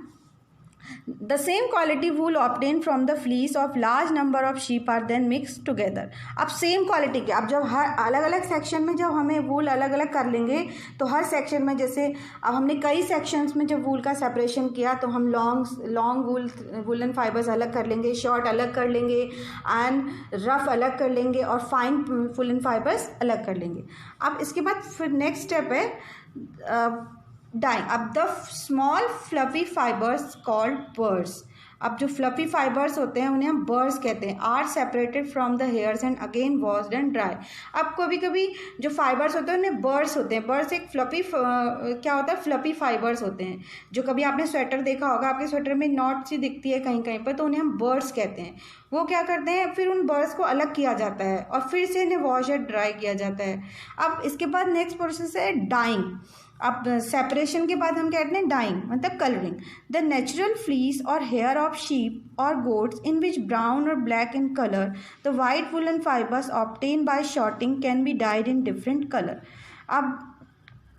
the same quality wool obtained from the fleece of large number of sheep are then mixed together. अब same quality के, अब जब हर अलग अलग section में जब हमें वूल अलग अलग कर लेंगे तो हर सेक्शन में, जैसे अब हमने कई सेक्शंस में जब वूल का सेपरेशन किया तो हम लॉन्ग वुलन फाइबर्स अलग कर लेंगे, शॉर्ट अलग कर लेंगे एंड रफ अलग कर लेंगे और फाइन वुलन फाइबर्स अलग कर लेंगे. अब इसके बाद फिर नेक्स्ट स्टेप है डाइंग. अब the small fluffy fibres called birds. अब जो फ्लफी फाइबर्स होते हैं उन्हें हम बर्ड्स कहते हैं. Are separated from the hairs and again washed and dry. अब कभी कभी जो फाइबर्स होते हैं उन्हें बर्ड्स होते हैं. बर्ड्स एक फ्लफी क्या होता है, फ्लफी फाइबर्स होते हैं. जो कभी आपने स्वेटर देखा होगा, आपके स्वेटर में नॉट सी दिखती है कहीं कहीं पर, तो उन्हें हम बर्ड्स कहते हैं. वो क्या करते हैं, फिर उन बर्ड्स को अलग किया जाता है और फिर से इन्हें वॉश एंड ड्राई किया जाता है. अब इसके बाद नेक्स्ट प्रोसेस है डाइंग. अब सेपरेशन के बाद हम कहते हैं डाइंग, मतलब कलरिंग. द नेचुरल फ्लीस और हेयर ऑफ शीप और गोट्स इन विच ब्राउन और black in colour the white woollen fibres obtain by sorting can be dyed in different colour. अब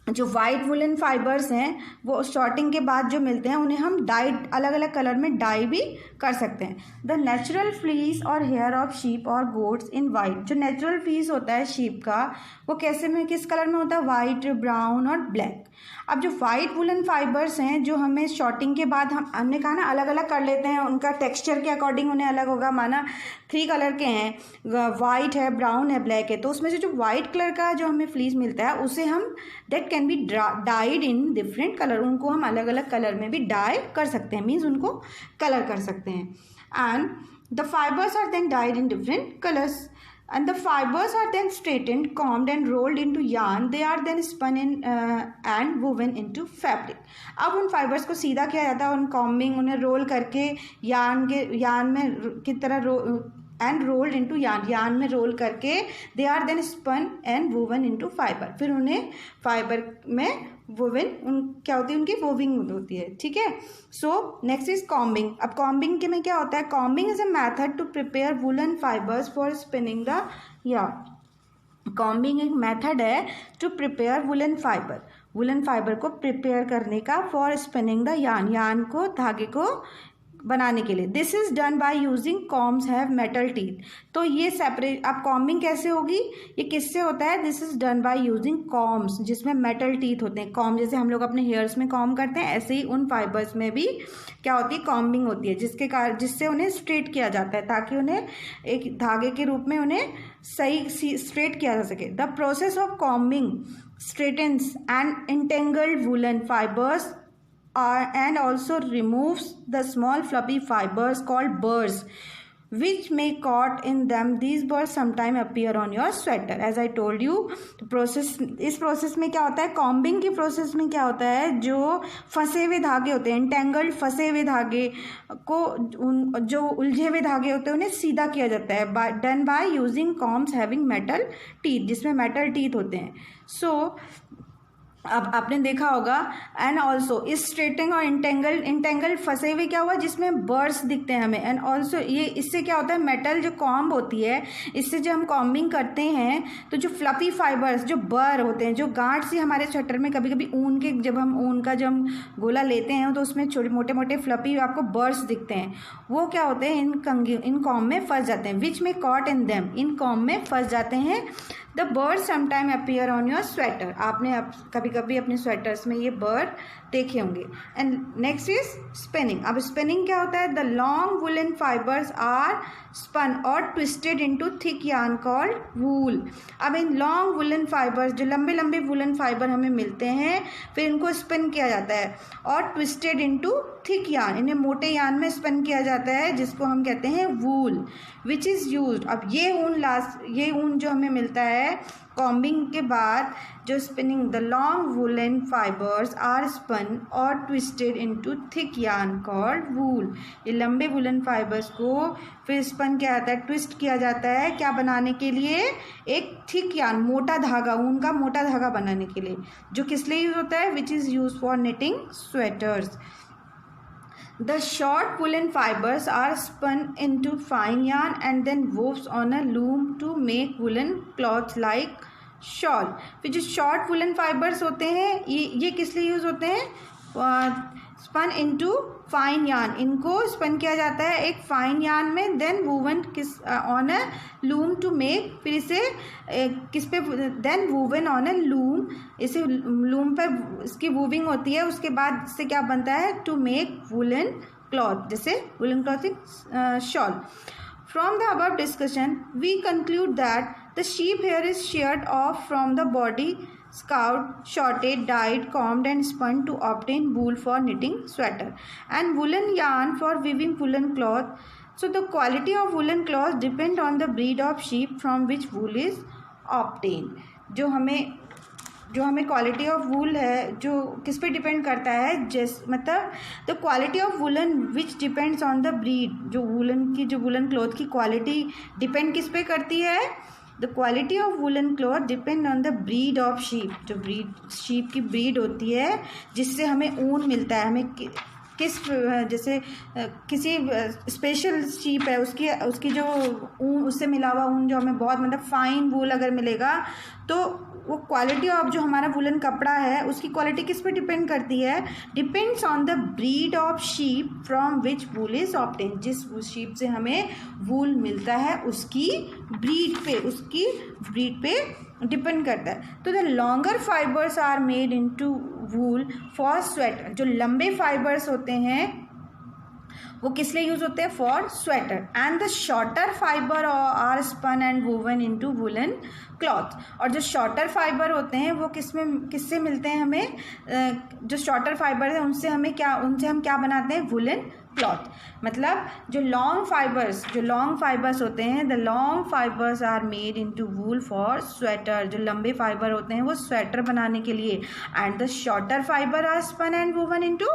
जो वाइट वुलन फाइबर्स हैं वो shorting के बाद जो मिलते हैं उन्हें हम डाइड, अलग अलग कलर में डाई भी कर सकते हैं. द नेचुरल फ्लीस और हेयर ऑफ शीप और गोट्स इन वाइट. जो नेचुरल फ्लीस होता है शीप का वो कैसे में, किस कलर में होता है, वाइट, ब्राउन और ब्लैक. अब जो वाइट वुलन फाइबर्स हैं जो हमें शॉर्टिंग के बाद हमने कहा ना अलग अलग कर लेते हैं, उनका टेक्सचर के अकॉर्डिंग उन्हें अलग होगा. माना 3 कलर के हैं, वाइट है, ब्राउन है, ब्लैक है, तो उसमें से जो वाइट कलर का जो हमें फ्लीस मिलता है उसे हम that can be dyed in different colour. उनको हम अलग अलग कलर में भी डाई कर सकते हैं, मीन्स उनको कलर कर सकते हैं. And the fibres are then dyed in different colours. And the fibers are then straightened, combed and rolled into yarn. They are then spun in and woven into fabric. अब उन fibres को सीधा किया जाता है, उन कॉम्बिंग, उन्हें role करके यार्न में की तरह एंड रोल्ड इनटू यार्न में रोल करके they are then spun and woven into fibre. फिर उन्हें फाइबर में वोवन क्या होती है, उनकी वोविंग होती है. ठीक है. So next is combing. अब कॉम्बिंग के में क्या होता है, combing is a method to prepare woollen fibres for spinning the yarn. Combing एक मेथड है टू प्रिपेयर वुलन फाइबर को प्रिपेयर करने का फॉर स्पिनिंग द यार्न को, धागे को बनाने के लिए. This is done by using combs have metal teeth. तो ये सेपरेट, अब कॉम्बिंग कैसे होगी, ये किससे होता है, this is done by using combs जिसमें मेटल टीथ होते हैं. कॉम जैसे हम लोग अपने हेयर्स में कॉम करते हैं, ऐसे ही उन फाइबर्स में भी क्या होती है, कॉम्बिंग होती है, जिससे उन्हें स्ट्रेट किया जाता है ताकि उन्हें एक धागे के रूप में उन्हें सही स्ट्रेट किया जा सके. The process of combing straightens and entangled woollen fibres and also removes the small fluffy fibers called burrs which may caught in them these birds sometime appear on your sweater. As I told you, इस process में क्या होता है, combing की process में क्या होता है, जो फंसे हुए धागे होते हैं, इंटेंगल्ड फंसे हुए धागे को जो उलझे हुए धागे होते हैं उन्हें सीधा किया जाता है done by using combs having metal teeth, जिसमें मेटल टीथ होते हैं. सो अब आपने देखा होगा. एंड ऑल्सो इस स्ट्रेटिंग और इंटेंगल फंसे हुए क्या हुआ, जिसमें बर्ड्स दिखते हैं हमें. एंड ऑल्सो ये इससे क्या होता है, मेटल जो कॉम्ब होती है, इससे जब हम कॉम्बिंग करते हैं तो जो फ्लफी फाइबर्स, जो बर होते हैं, जो गांठ से हमारे स्वेटर में कभी कभी ऊन के, जब हम ऊन का जब गोला लेते हैं तो उसमें छोटे मोटे मोटे फ्लफी आपको बर्ड्स दिखते हैं. वो क्या होते हैं, इन कॉम्ब में फंस जाते हैं. विच में caught in them, in comb में फंस जाते हैं. The bird sometime appear on your sweater. आपने कभी कभी अपने स्वेटर्स में ये बर्ड देखे होंगे. And next is spinning. अब स्पिनिंग क्या होता है, the long woollen fibres are spun और twisted into thick yarn called wool. अब इन लॉन्ग वुलन फाइबर्स, जो लंबे लंबे वुलन फाइबर हमें मिलते हैं, फिर इनको स्पिन किया जाता है और ट्विस्टेड इनटू थिक यार्न, इन्हें मोटे यार्न में स्पिन किया जाता है, जिसको हम कहते हैं वूल, विच इज़ यूज्ड. अब ये ऊन जो हमें मिलता है कॉम्बिंग के बाद, जो spinning, the long woollen fibres are spun और twisted into thick yarn called wool. ये लंबे वुलन फाइबर्स को फिर स्पन किया जाता है, ट्विस्ट किया जाता है, क्या बनाने के लिए, एक थिक यार्न, मोटा धागा, ऊन का मोटा धागा बनाने के लिए, जो किस लिए यूज होता है, विच is use for knitting sweaters. The short woolen fibers are spun into fine yarn and then woven on a loom to make woolen cloths like shawl. फिर जो short woolen fibers होते हैं, ये किस लिए यूज़ होते हैं, स्पन इनटू फाइन यार्न, इनको स्पन किया जाता है एक फाइन यार्न में, then woven on a loom to make, फिर इसे किस पे, then woven on a loom, इसे लूम पर इसकी वूविंग होती है, उसके बाद इससे क्या बनता है, टू मेक वुलन क्लॉथ, जैसे woollen cloth shawl. From the above discussion, we conclude that the sheep hair is sheared off from the body, scoured, shorted, dyed, combed and spun to obtain wool for knitting sweater and woolen yarn for weaving woolen cloth. So the quality of woolen cloth depend on the breed of sheep from which wool is obtained. जो हमें quality of wool है, जो किस पे depend करता है, मतलब the quality of woollen which depends on the breed, जो वुलन क्लॉथ की क्वालिटी डिपेंड किस पे करती है, the quality of woollen cloth depend on the breed of sheep. जो शीप की ब्रीड होती है जिससे हमें ऊन मिलता है, हमें जैसे किसी स्पेशल शीप है, उसकी जो ऊन, उससे मिला हुआ ऊन जो हमें बहुत मतलब फाइन वूल अगर मिलेगा, तो वो क्वालिटी ऑफ जो हमारा वुलन कपड़ा है उसकी क्वालिटी किस पे डिपेंड करती है, depends on the breed of sheep from which wool is obtain. जिस शीप से हमें वूल मिलता है उसकी ब्रीड पे डिपेंड करता है. तो the longer fibres are made into wool for sweater. जो लंबे फाइबर्स होते हैं वो किस लिए यूज होते हैं, for sweater. And the shorter fibre are spun and woven into woollen cloth. और जो शॉर्टर फाइबर होते हैं वो किससे मिलते हैं हमें, जो शॉर्टर फाइबर है उनसे हम क्या बनाते हैं, वुलन क्लॉथ. मतलब जो लॉन्ग फाइबर्स होते हैं, the long fibres are made into wool for sweater. जो लंबे फाइबर होते हैं वो स्वेटर बनाने के लिए. And the shorter fibre are spun and woven into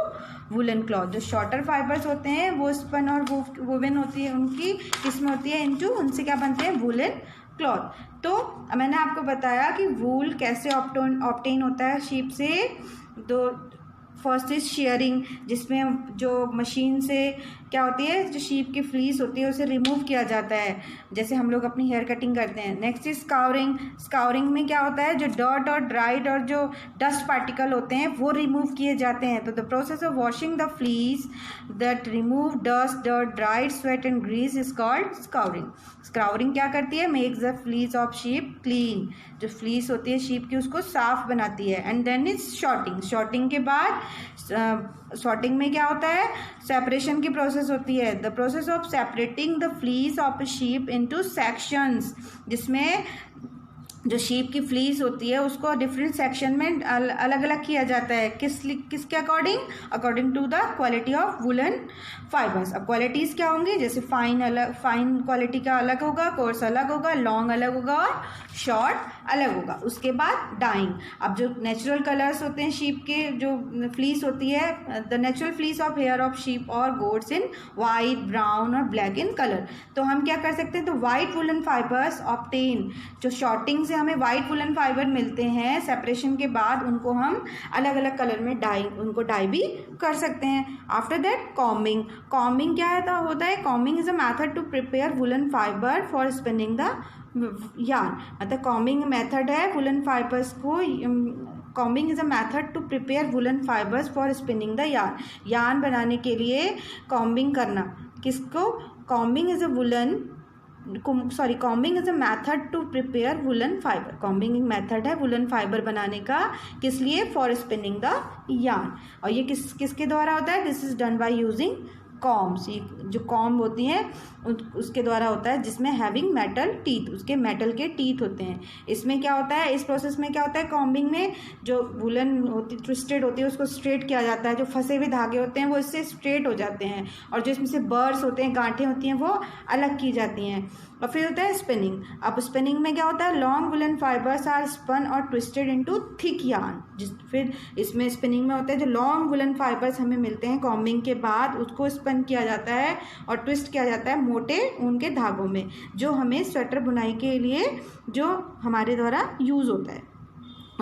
woollen cloth. जो शॉर्टर फाइबर्स होते हैं वो स्पन और वूवन होती है, उनकी किस्म होती है इनटू, उनसे क्या बनते हैं, वुलन क्लॉथ. तो मैंने आपको बताया कि वूल कैसे ऑब्टेन होता है शीप से. फर्स्ट इज शेयरिंग, जिसमें जो मशीन से क्या होती है, जो शीप की फ्लीस होती है उसे रिमूव किया जाता है, जैसे हम लोग अपनी हेयर कटिंग करते हैं. नेक्स्ट इज स्काउरिंग में क्या होता है, जो डर्ट और ड्राइड और जो डस्ट पार्टिकल होते हैं वो रिमूव किए जाते हैं. तो the process of washing the fleece that remove dust, dirt, dried, sweat and grease is called scouring. Scouring क्या करती है, makes the fleece of sheep clean. जो फ्लीस होती है शीप की उसको साफ बनाती है. एंड देन इज शॉर्टिंग के बाद सॉर्टिंग में क्या होता है, सेपरेशन की प्रोसेस होती है. The process of separating the fleece of a sheep into sections, जिसमें जो शीप की फ्लीस होती है उसको डिफरेंट सेक्शन में अलग अलग किया जाता है, किसके according to the quality of woollen fibres. अब क्वालिटीज़ क्या होंगी, जैसे फाइन क्वालिटी का अलग होगा, कोर्स अलग होगा, लॉन्ग अलग होगा और शॉर्ट अलग होगा। उसके बाद डाइंग। अब जो नेचुरल कलर्स होते हैं शीप के, जो फ्लीस होती है, the natural fleece of hair of sheep और गोट्स इन वाइट, ब्राउन और ब्लैक इन कलर। तो हम क्या कर सकते हैं, तो वाइट वुलन फाइबर्स ऑब्टेन, जो शॉर्टिंग से हमें वाइट वुलन फाइबर मिलते हैं सेपरेशन के बाद, उनको हम अलग अलग कलर में उनको डाई भी कर सकते हैं। आफ्टर दैट कॉम्बिंग क्या होता है, combing is a method to prepare woollen fibre for spinning the yarn. मतलब कॉम्बिंग मेथड है वुलन फाइबर्स को, combing is a method to prepare woollen fibres for spinning the yarn बनाने के लिए combing करना। किसको, combing is a method to prepare woollen fibre. Combing एक method है वुलन फाइबर बनाने का, किस लिए, फॉर स्पिनिंग द यार्न। और ये किसके द्वारा होता है, this is done by using combs. ये जो कॉम्ब होती हैं उसके द्वारा होता है, जिसमें हैविंग मेटल टीथ, उसके मेटल के टीथ होते हैं। इसमें क्या होता है, इस प्रोसेस में क्या होता है, कॉम्बिंग में जो वुलन होती ट्विस्टेड होती है उसको स्ट्रेट किया जाता है, जो फंसे हुए धागे होते हैं वो इससे स्ट्रेट हो जाते हैं, और जो इसमें से बर्स होते हैं, गांठें होती हैं, वो अलग की जाती हैं। और फिर होता है स्पिनिंग। अब स्पिनिंग में क्या होता है, long woollen fibres are spun और ट्विस्टेड इनटू थिक यार्न। फिर इसमें स्पिनिंग में होता है जो लॉन्ग वुलन फाइबर्स हमें मिलते हैं कॉम्बिंग के बाद, उसको स्पन किया जाता है और ट्विस्ट किया जाता है मोटे ऊन के धागों में, जो हमें स्वेटर बुनाई के लिए जो हमारे द्वारा यूज़ होता है।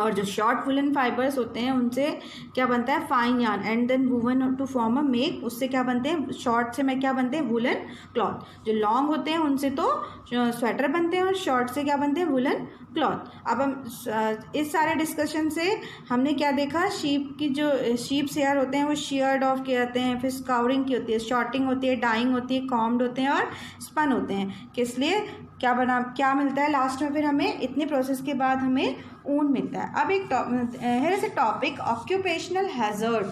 और जो शॉर्ट वुलन फाइबर्स होते हैं उनसे क्या बनता है, fine yarn and then woven to form a make. उससे क्या बनते हैं, शॉर्ट से क्या बनते हैं, वुलन क्लॉथ। जो लॉन्ग होते हैं उनसे तो स्वेटर बनते हैं और शॉर्ट से क्या बनते हैं, वुलन क्लॉथ। अब हम इस सारे डिस्कशन से हमने क्या देखा, शीप की जो शीप्स हेयर होते हैं वो शेयर्ड ऑफ किए जाते हैं, फिर स्काउरिंग की होती है, शॉर्टिंग होती है, डाइंग होती है, कॉम्ड होते हैं और स्पन होते हैं। किस लिए, क्या मिलता है लास्ट में, फिर हमें इतने प्रोसेस के बाद हमें ऊन मिलता है। अब एक टॉपिक ऑक्यूपेशनल हैजर्ड।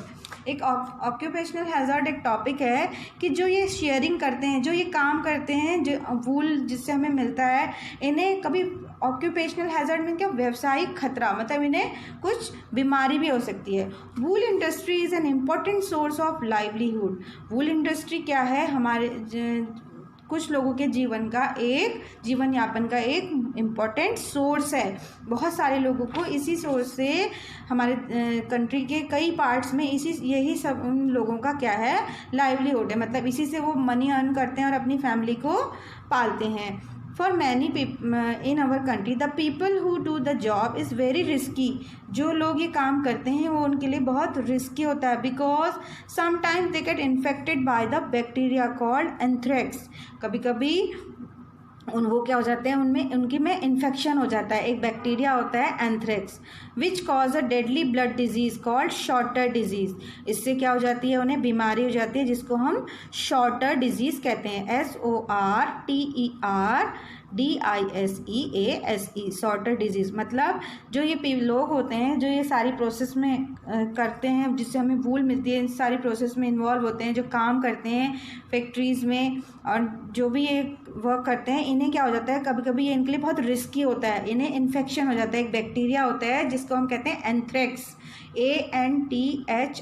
एक ऑक्यूपेशनल हैजर्ड एक टॉपिक है कि जो ये शेयरिंग करते हैं, जो ये काम करते हैं, जो वूल जिससे हमें मिलता है, इन्हें कभी ऑक्यूपेशनल हैजर्ड में क्या, व्यवसायिक खतरा, मतलब इन्हें कुछ बीमारी भी हो सकती है। Wool industry is an important source of livelihood. Wool industry क्या है, हमारे कुछ लोगों के जीवन यापन का एक इम्पॉर्टेंट सोर्स है। बहुत सारे लोगों को इसी सोर्स से हमारे कंट्री के कई पार्ट्स में यही सब उन लोगों का क्या है, लाइवलीहुड है। मतलब इसी से वो मनी अर्न करते हैं और अपनी फैमिली को पालते हैं। For many in our country the people who do the job is very risky. जो लोग ये काम करते हैं वो उनके लिए बहुत रिस्की होता है, because sometimes they get infected by the bacteria called anthrax. कभी कभी वो क्या हो जाते हैं, उनकी में इन्फेक्शन हो जाता है, एक बैक्टीरिया होता है anthrax, which cause a deadly blood disease called shorter disease. इससे क्या हो जाती है, उन्हें बीमारी हो जाती है जिसको हम शॉर्टर डिजीज कहते हैं, SORTERDISEASE, शॉर्टर डिजीज। मतलब जो ये लोग होते हैं जो ये सारी प्रोसेस में करते हैं, जिससे हमें वूल मिलती है, इन सारी प्रोसेस में इन्वॉल्व होते हैं, जो काम करते हैं फैक्ट्रीज़ में और जो भी ये वर्क करते हैं, इन्हें क्या हो जाता है, कभी कभी ये इनके लिए बहुत रिस्की होता है, इन्हें इन्फेक्शन हो जाता है। एक बैक्टीरिया होता है जिसको हम कहते हैं एंथ्रेक्स, ANTHRAX।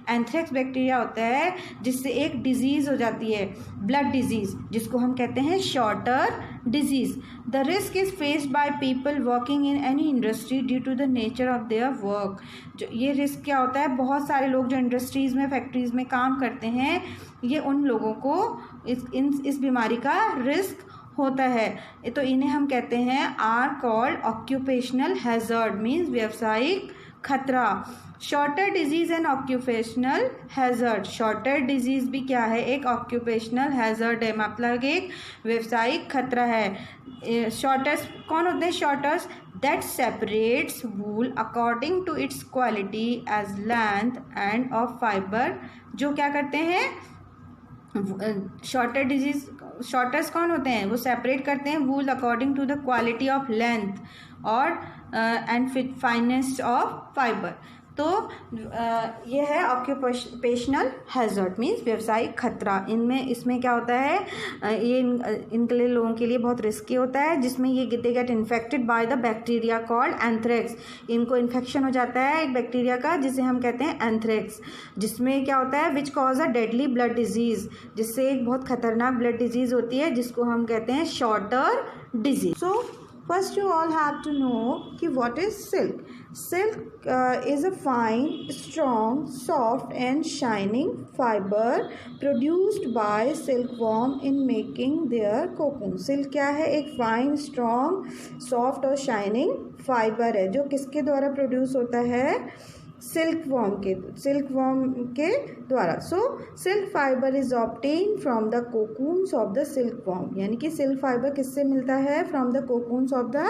एंथ्रेक्स बैक्टीरिया होता है जिससे एक डिजीज़ हो जाती है, ब्लड डिजीज़, जिसको हम कहते हैं sorter disease. The risk is faced by people working in any industry due to the nature of their work. जो ये रिस्क क्या होता है, बहुत सारे लोग जो इंडस्ट्रीज़ में, फैक्ट्रीज़ में काम करते हैं, ये उन लोगों को इस बीमारी का रिस्क होता है। तो इन्हें हम कहते हैं are called occupational hazard, means व्यवसायिक खतरा। Sorter disease and occupational hazard. Sorter disease भी क्या है, एक ऑक्यूपेशनल हैजर्ड है, मतलब एक व्यवसायिक खतरा है। शॉर्टर्स कौन होते हैं, sorters that separates wool according to its quality as length and of fibre. जो क्या करते हैं, शॉर्टर्स कौन होते हैं, वो सेपरेट करते हैं wool according to the quality of length और एंड फाइनेस ऑफ फाइबर। तो ये है ऑक्यूपेशनल हैजर्ड, मीन्स व्यावसायिक खतरा। इसमें क्या होता है, ये इनके लिए लोगों के लिए बहुत रिस्की होता है, जिसमें ये they get infected by the bacteria called anthrax. इनको इन्फेक्शन हो जाता है एक बैक्टीरिया का जिसे हम कहते हैं एंथ्रेक्स, जिसमें क्या होता है which cause a deadly blood disease, जिससे एक बहुत खतरनाक ब्लड डिजीज होती है जिसको हम कहते हैं shorter disease. So first you all have to know कि what is silk. Silk is a fine, strong, soft and shining fiber produced by silkworm in making their cocoon. Silk क्या है, एक fine, strong, soft और shining fiber है जो किसके द्वारा produce होता है, सिल्कवॉर्म के द्वारा। So silk fibre is obtain from the cocoons of the silkworm, यानी कि सिल्क फाइबर किससे मिलता है, from the cocoons of the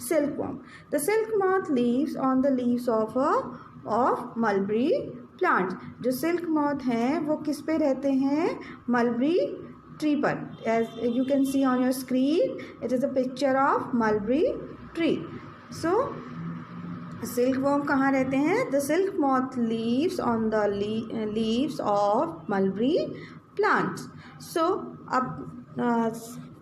silkworm. The silk moth leaves on the leaves of mulberry plants. जो सिल्क मॉथ हैं वो किस पे रहते हैं, मलबरी ट्री पर। As you can see on your screen it is a picture of mulberry tree. So silkworm कहाँ रहते हैं, the silk moth leaves on the leaves of mulberry plants. So अब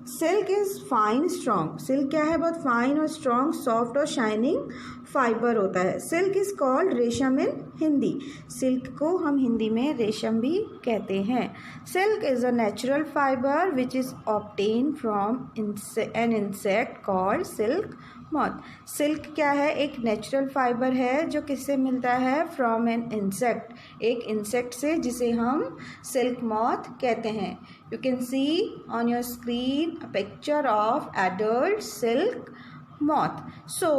silk is fine strong, silk क्या है, बहुत fine और स्ट्रॉन्ग, soft और शाइनिंग फाइबर होता है। सिल्क इज़ कॉल्ड रेशम इन हिंदी, सिल्क को हम हिंदी में रेशम भी कहते हैं। Silk is a natural fibre which is obtain from an insect called silk moth. Silk क्या है, एक नेचुरल फाइबर है जो किससे मिलता है, फ्रॉम एन इंसेक्ट, एक इंसेक्ट से जिसे हम सिल्क मॉथ कहते हैं। You can see on your screen a picture of adult silk moth. So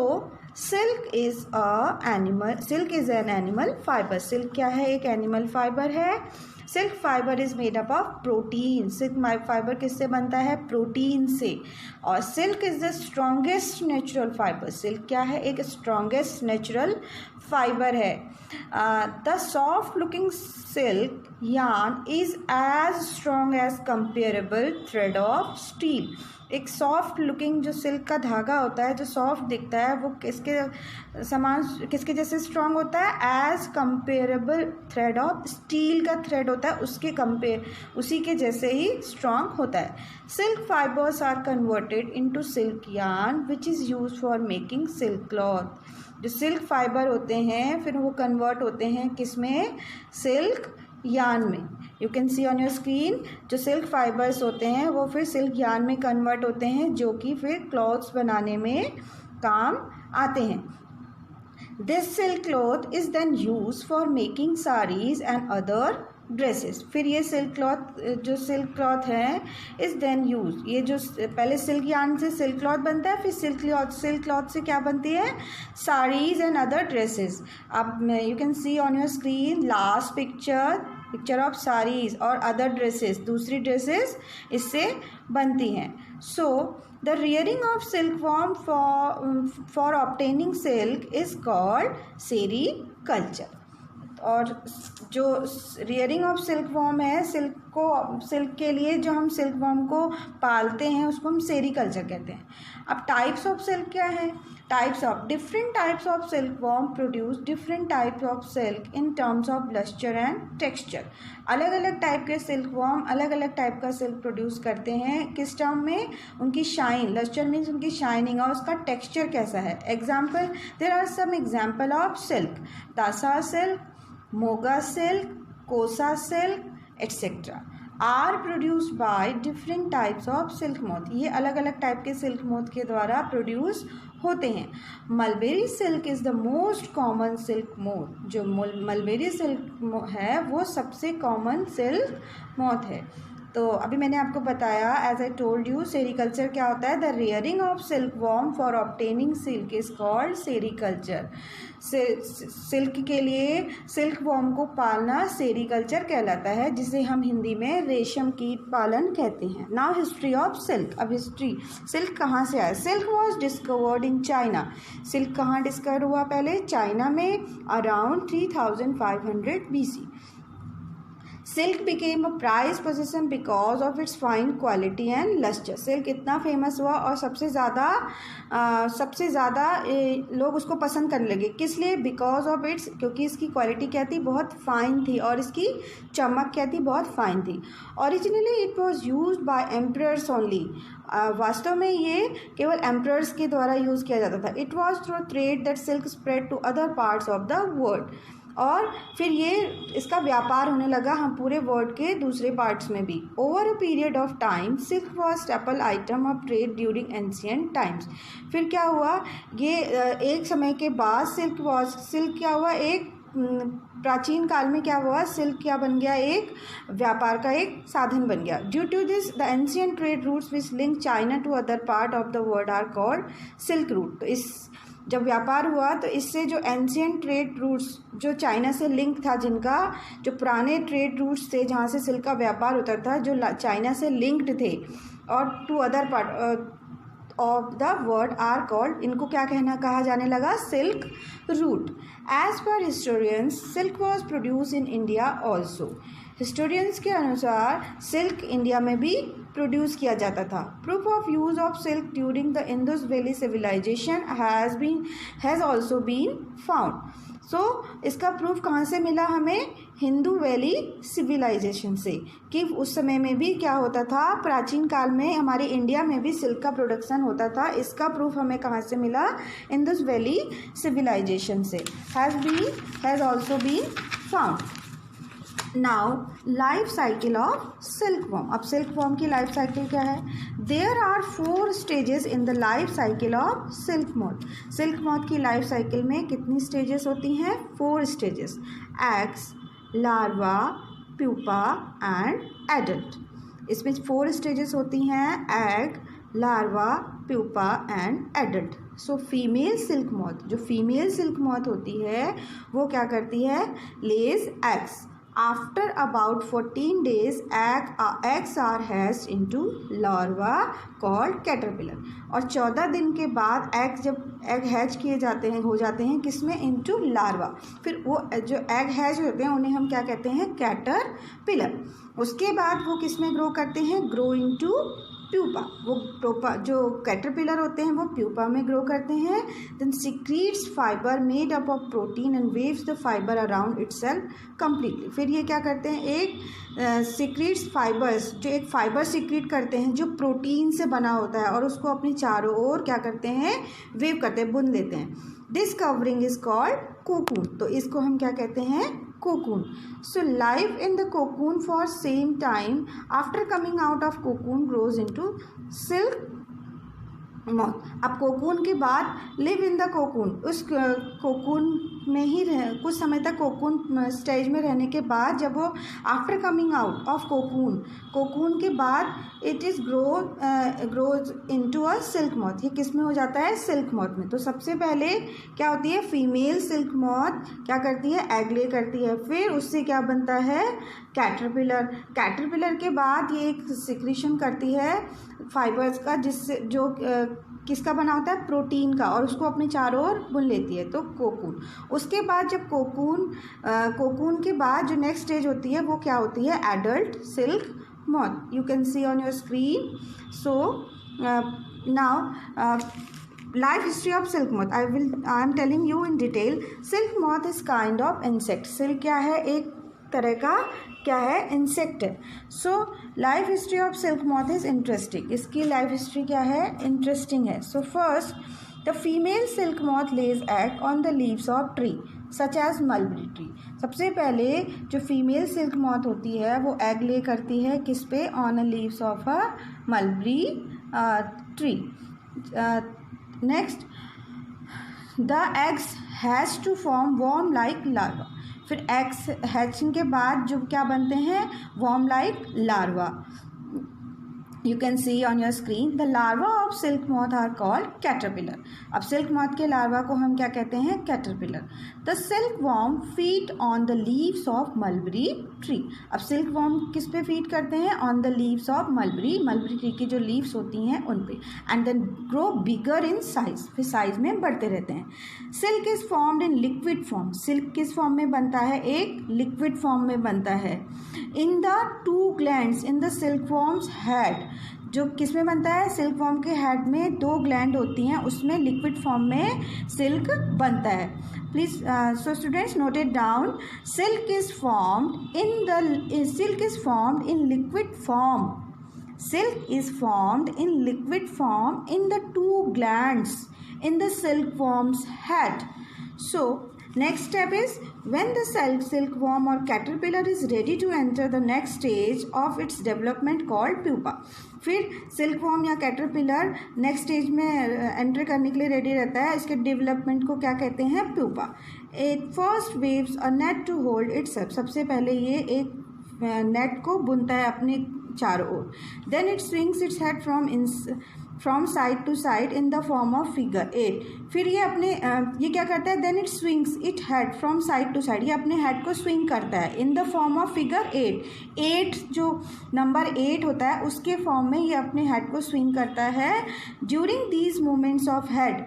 silk is an animal fibre. Silk क्या है, एक एनिमल फाइबर है। Silk fibre is made up of protein, silk fibre किससे बनता है, protein से। और silk is the strongest natural fibre, silk क्या है, एक स्ट्रॉन्गेस्ट नेचुरल फाइबर है। The soft looking silk yarn is as strong as comparable thread of steel। एक सॉफ्ट लुकिंग जो सिल्क का धागा होता है, जो सॉफ्ट दिखता है, वो किसके जैसे स्ट्रॉन्ग होता है, as comparable thread of steel का थ्रेड होता है उसी के जैसे ही स्ट्रॉन्ग होता है। Silk fibres are converted into silk yarn which is use for making silk cloth. जो सिल्क फाइबर होते हैं फिर वो कन्वर्ट होते हैं किसमें, सिल्क यार्न में। You can see on your screen, जो सिल्क फाइबर्स होते हैं वो फिर सिल्क यार्न में कन्वर्ट होते हैं, जो कि फिर क्लॉथ्स बनाने में काम आते हैं। This silk cloth is then use for making saris and other dresses. फिर ये सिल्क क्लॉथ है इज़ देन यूज, ये जो पहले सिल्क यार्न से सिल्क क्लॉथ बनता है, फिर सिल्क क्लॉथ से क्या बनती है, साड़ीज एंड अदर ड्रेसेस। अब you can see on your screen last picture of saris और अदर ड्रेसेस, दूसरी ड्रेसेस इससे बनती हैं। So the rearing of silkworm for obtaining silk is called sericulture. और जो रियरिंग ऑफ सिल्कवॉर्म है, सिल्क के लिए जो हम सिल्कवॉर्म को पालते हैं उसको हम सेरीकल्चर कहते हैं। अब टाइप्स ऑफ सिल्क क्या है, different types of silkworm produce different types of silk in terms of lustre and texture. अलग अलग टाइप के सिल्कवॉर्म अलग अलग टाइप का सिल्क प्रोड्यूस करते हैं, किस टर्म में, उनकी शाइन, लस्टर मीन्स उनकी शाइनिंग, और उसका टेक्सचर कैसा है। Example, there are some example of silk, tasar silk, muga silk, kosa silk etcetera are produced by different types of silk moth. ये अलग अलग टाइप के सिल्क मोथ के द्वारा प्रोड्यूस होते हैं। Mulberry silk is the most common silk moth. जो mulberry silk है वो सबसे कॉमन सिल्क मोथ है। तो अभी मैंने आपको बताया, as I told you, sericulture क्या होता है, the rearing of silkworm for obtaining silk is called sericulture. Silk के लिए सिल्कवॉर्म को पालना सेरीकल्चर कहलाता है, जिसे हम हिंदी में रेशम कीट पालन कहते हैं। Now history of silk. अब हिस्ट्री, सिल्क कहाँ से आया, silk was discovered in China. Silk कहाँ डिस्कवर हुआ, पहले चाइना में, around 3500 BC। Silk became a prize position because of its fine quality and lustre. Silk इतना फेमस हुआ और सबसे ज़्यादा लोग उसको पसंद करने लगे। किस लिए? बिकॉज ऑफ इट्स, क्योंकि इसकी क्वालिटी क्या थी? बहुत फाइन थी, और इसकी चमक क्या थी? बहुत फाइन थी। Originally it was use by emperors only. वास्तव में ये केवल एम्परर्स के द्वारा यूज़ किया जाता था। It was through trade that silk spread to other parts of the world. और फिर ये इसका व्यापार होने लगा हम पूरे वर्ल्ड के दूसरे पार्ट्स में भी। Over a period of time silk was staple item of trade during ancient times. फिर क्या हुआ? ये एक समय के बाद सिल्क क्या हुआ? एक प्राचीन काल में क्या हुआ? सिल्क क्या बन गया? एक व्यापार का एक साधन बन गया। Due to this the ancient trade routes which link China to other part of the world are called silk route. तो इस जब व्यापार हुआ तो इससे जो एंशिएंट ट्रेड रूट्स जो चाइना से लिंक था, जिनका जो पुराने ट्रेड रूट्स थे जहाँ से सिल्क का व्यापार होता था, जो चाइना से लिंक्ड थे, और to other part of the world are called, इनको क्या कहा जाने लगा? Silk route. As per historians silk was produce in India also. Historians के अनुसार सिल्क इंडिया में भी प्रोड्यूस किया जाता था। Proof of use of silk during the Indus valley civilisation has also been found. So इसका प्रूफ कहाँ से मिला हमें? हिंदू वैली सिविलाइजेशन से, कि उस समय में भी क्या होता था? प्राचीन काल में हमारे इंडिया में भी सिल्क का प्रोडक्शन होता था। इसका प्रूफ हमें कहाँ से मिला? इंडस वैली सिविलाइजेशन से। Has also been found. Now life cycle of silk worm. अब सिल्क वॉर्म की लाइफ साइकिल क्या है? There are 4 stages in the life cycle of silk moth. Silk moth की लाइफ साइकिल में कितनी स्टेजेस होती हैं? 4 stages. Eggs, larva, pupa and adult. इसमें 4 स्टेजेस होती हैं: egg, larva, pupa and adult. So female silk moth, जो female silk moth होती है वो क्या करती है? लेज eggs. After about 14 days, eggs are hatched into larva called caterpillar। और 14 दिन के बाद एग हैच किए जाते हैं, हो जाते हैं किसमें? Into larva. फिर वो जो एग हैच होते हैं उन्हें हम क्या कहते हैं? कैटरपिलर। उसके बाद वो किसमें ग्रो करते हैं? Grow into pupa. वो प्यूपा जो कैटरपिलर होते हैं वो प्यूपा में ग्रो करते हैं। Then secretes fibre made up of protein and weaves the fibre around itself completely. फिर ये क्या करते हैं? एक सीक्रीट्स फाइबर्स, जो एक फाइबर सीक्रीट करते हैं जो प्रोटीन से बना होता है, और उसको अपनी चारों ओर क्या करते हैं? वेव करते हैं, बुन लेते हैं। This covering is called cocoon. तो इसको हम क्या कहते हैं? Cocoon. So life in the cocoon for same time after coming out of cocoon grows into silk moth. अब कोकून के बाद लिव इन द कोकून, उस कोकून में ही कुछ समय तक कोकून स्टेज में रहने के बाद, जब वो after coming out of cocoon के बाद it is grows into a silk moth. ये किस में हो जाता है? सिल्क मॉथ में। तो सबसे पहले क्या होती है? फीमेल सिल्क मॉथ क्या करती है? एग ले करती है। फिर उससे क्या बनता है? कैटरपिलर के बाद ये एक सिक्रीशन करती है फाइबर्स का, जिससे जो किसका बना होता है? प्रोटीन का, और उसको अपने चारों ओर बुन लेती है। तो कोकून। उसके बाद जब कोकून के बाद जो नेक्स्ट स्टेज होती है वो क्या होती है? Adult silk moth. You can see on your screen. So now life history of silk moth I am telling you in detail. Silk moth is kind of insect. Silk क्या है? एक तरह का क्या है? इंसेक्ट है। So life history of silk moth is interesting. इसकी life history क्या है? इंटरेस्टिंग है। So first, the female silk moth lays egg on the leaves of tree such as mulberry tree. सबसे पहले जो फीमेल सिल्क मॉथ होती है वो एग ले करती है किस पे? On a leaves of a mulberry tree. Next, the eggs has to form worm like larva. फिर एग्स हैचिंग के बाद जो क्या बनते हैं? Worm like larva. You can see on your screen the larva of silk moth are called caterpillar. अब silk moth के larva को हम क्या कहते हैं? caterpillar. The silkworm feed on the leaves of mulberry tree. अब silkworm किस पे feed करते हैं? On the leaves of mulberry tree की जो leaves होती हैं उन पे. And then grow bigger in size. फिर size में बढ़ते रहते हैं. Silk is formed in liquid form. Silk किस form में बनता है? एक liquid form में बनता है. In the two glands in the silkworm's head. जो किस में बनता है? सिल्क वॉर्म के हेड में 2 ग्लैंड होती हैं, उसमें लिक्विड फॉर्म में सिल्क बनता है. Please so students note it down. Silk is formed in liquid form. Silk is formed in liquid form in the 2 glands in the silkworm's head. So next step is when the silkworm or caterpillar is ready to enter the next stage of its development called pupa. फिर silkworm या caterpillar next stage में enter करने के लिए ready रहता है. इसके development को क्या कहते हैं? pupa. It first weaves a net to hold itself. सबसे पहले ये एक नेट को बुनता है अपने चारों ओर. Then it swings its head from side to side in the form of figure 8. फिर ये क्या करता है? Then it swings its head from side to side. ये अपने हेड को स्विंग करता है in the form of figure 8. 8 जो नंबर 8 होता है उसके फॉर्म में ये अपने हेड को स्विंग करता है. During these movements of head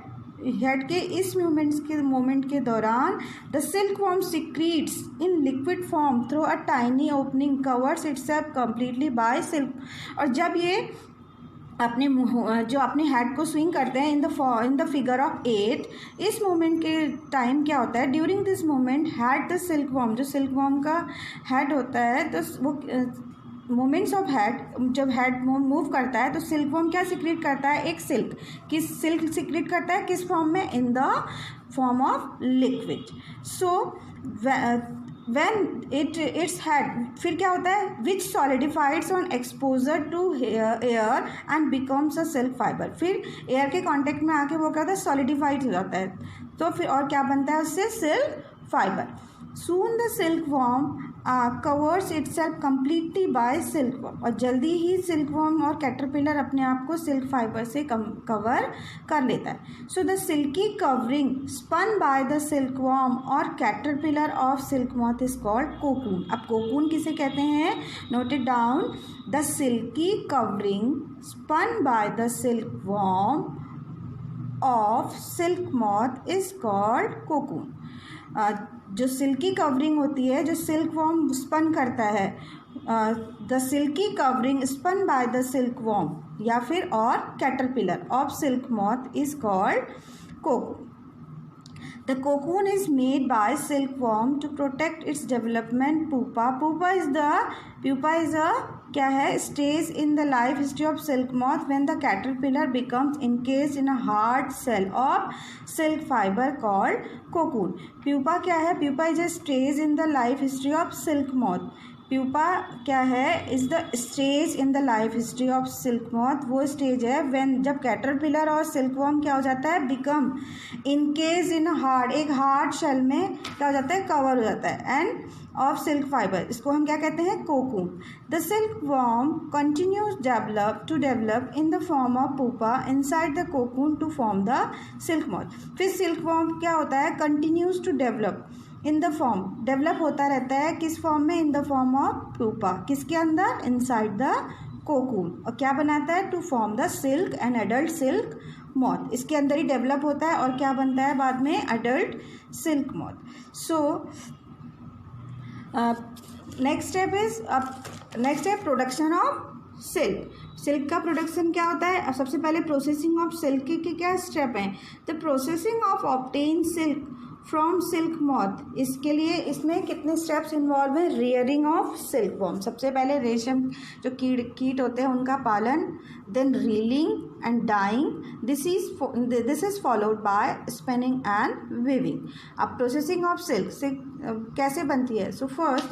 के इस मोमेंट के दौरान the silkworm secretes in liquid form through a tiny opening covers itself completely by silk. और जब ये अपने हेड को स्विंग करते हैं इन द फिगर ऑफ 8, इस मोमेंट के टाइम क्या होता है? During this moment head the silkworm, जो सिल्कवॉर्म का हेड होता है तो वो मोमेंट्स ऑफ हेड, जब हेड मूव करता है तो सिल्कवॉर्म क्या सिक्रेट करता है? एक सिल्क. किस सिल्क सिक्रेट करता है? किस फॉर्म में? In the form of liquid. So when its head फिर क्या होता है? Which solidifies on exposure to air and becomes a silk fibre. फिर एयर के कांटेक्ट में आके वो क्या होता है? सॉलिडिफाइड हो जाता है. तो फिर और क्या बनता है उससे? Silk fibre. Soon the silkworm covers itself completely by silkworm. और जल्दी ही silkworm और caterpillar अपने आप को silk fiber से कवर कर लेता है. So the silky covering spun by the silkworm or caterpillar of silk moth is called cocoon. अब cocoon किसे कहते हैं? Note it down. The silky covering spun by the silkworm of silk moth is called cocoon. जो silky covering होती है, जो silk worm spun करता है, the silky covering spun by the silk worm या फिर और caterpillar of silk moth is called cocoon. The cocoon is made by silkworm to protect its development. Pupa is a क्या है? Stage in the life history of silk moth when the caterpillar becomes encased in a hard shell of silk fiber called cocoon. Pupa क्या है? Pupa is a stage in the life history of silk moth. Pupa क्या है? Is the stage in the life history of silk moth. वो stage है when जब caterpillar और silkworm क्या हो जाता है? बिकम इनकेज इन हार्ड, एक हार्ड शेल में क्या हो जाता है? कवर हो जाता है एंड ऑफ सिल्क फाइबर. इसको हम क्या कहते हैं? Cocoon. The silkworm continues develop in the form of pupa inside the cocoon to form the silk moth. फिर सिल्कवॉर्म क्या होता है? Continues to develop in the form, develop होता रहता है किस फॉर्म में? In the form of pupa. किसके अंदर? Inside the cocoon. और क्या बनाता है? To form the silk and adult silk moth. इसके अंदर ही डेवलप होता है और क्या बनता है बाद में? Adult silk moth. So next step है प्रोडक्शन ऑफ सिल्क. सिल्क का प्रोडक्शन क्या होता है? अब सबसे पहले प्रोसेसिंग ऑफ सिल्क के क्या स्टेप हैं? The processing of obtain silk from silk moth. इसके लिए इसमें कितने स्टेप्स इन्वॉल्व हैं? Rearing of silk worm. सबसे पहले रेशम जो कीट होते हैं उनका पालन. Then reeling and dyeing. This is followed by spinning and weaving. अब प्रोसेसिंग ऑफ सिल्क कैसे बनती है? So first,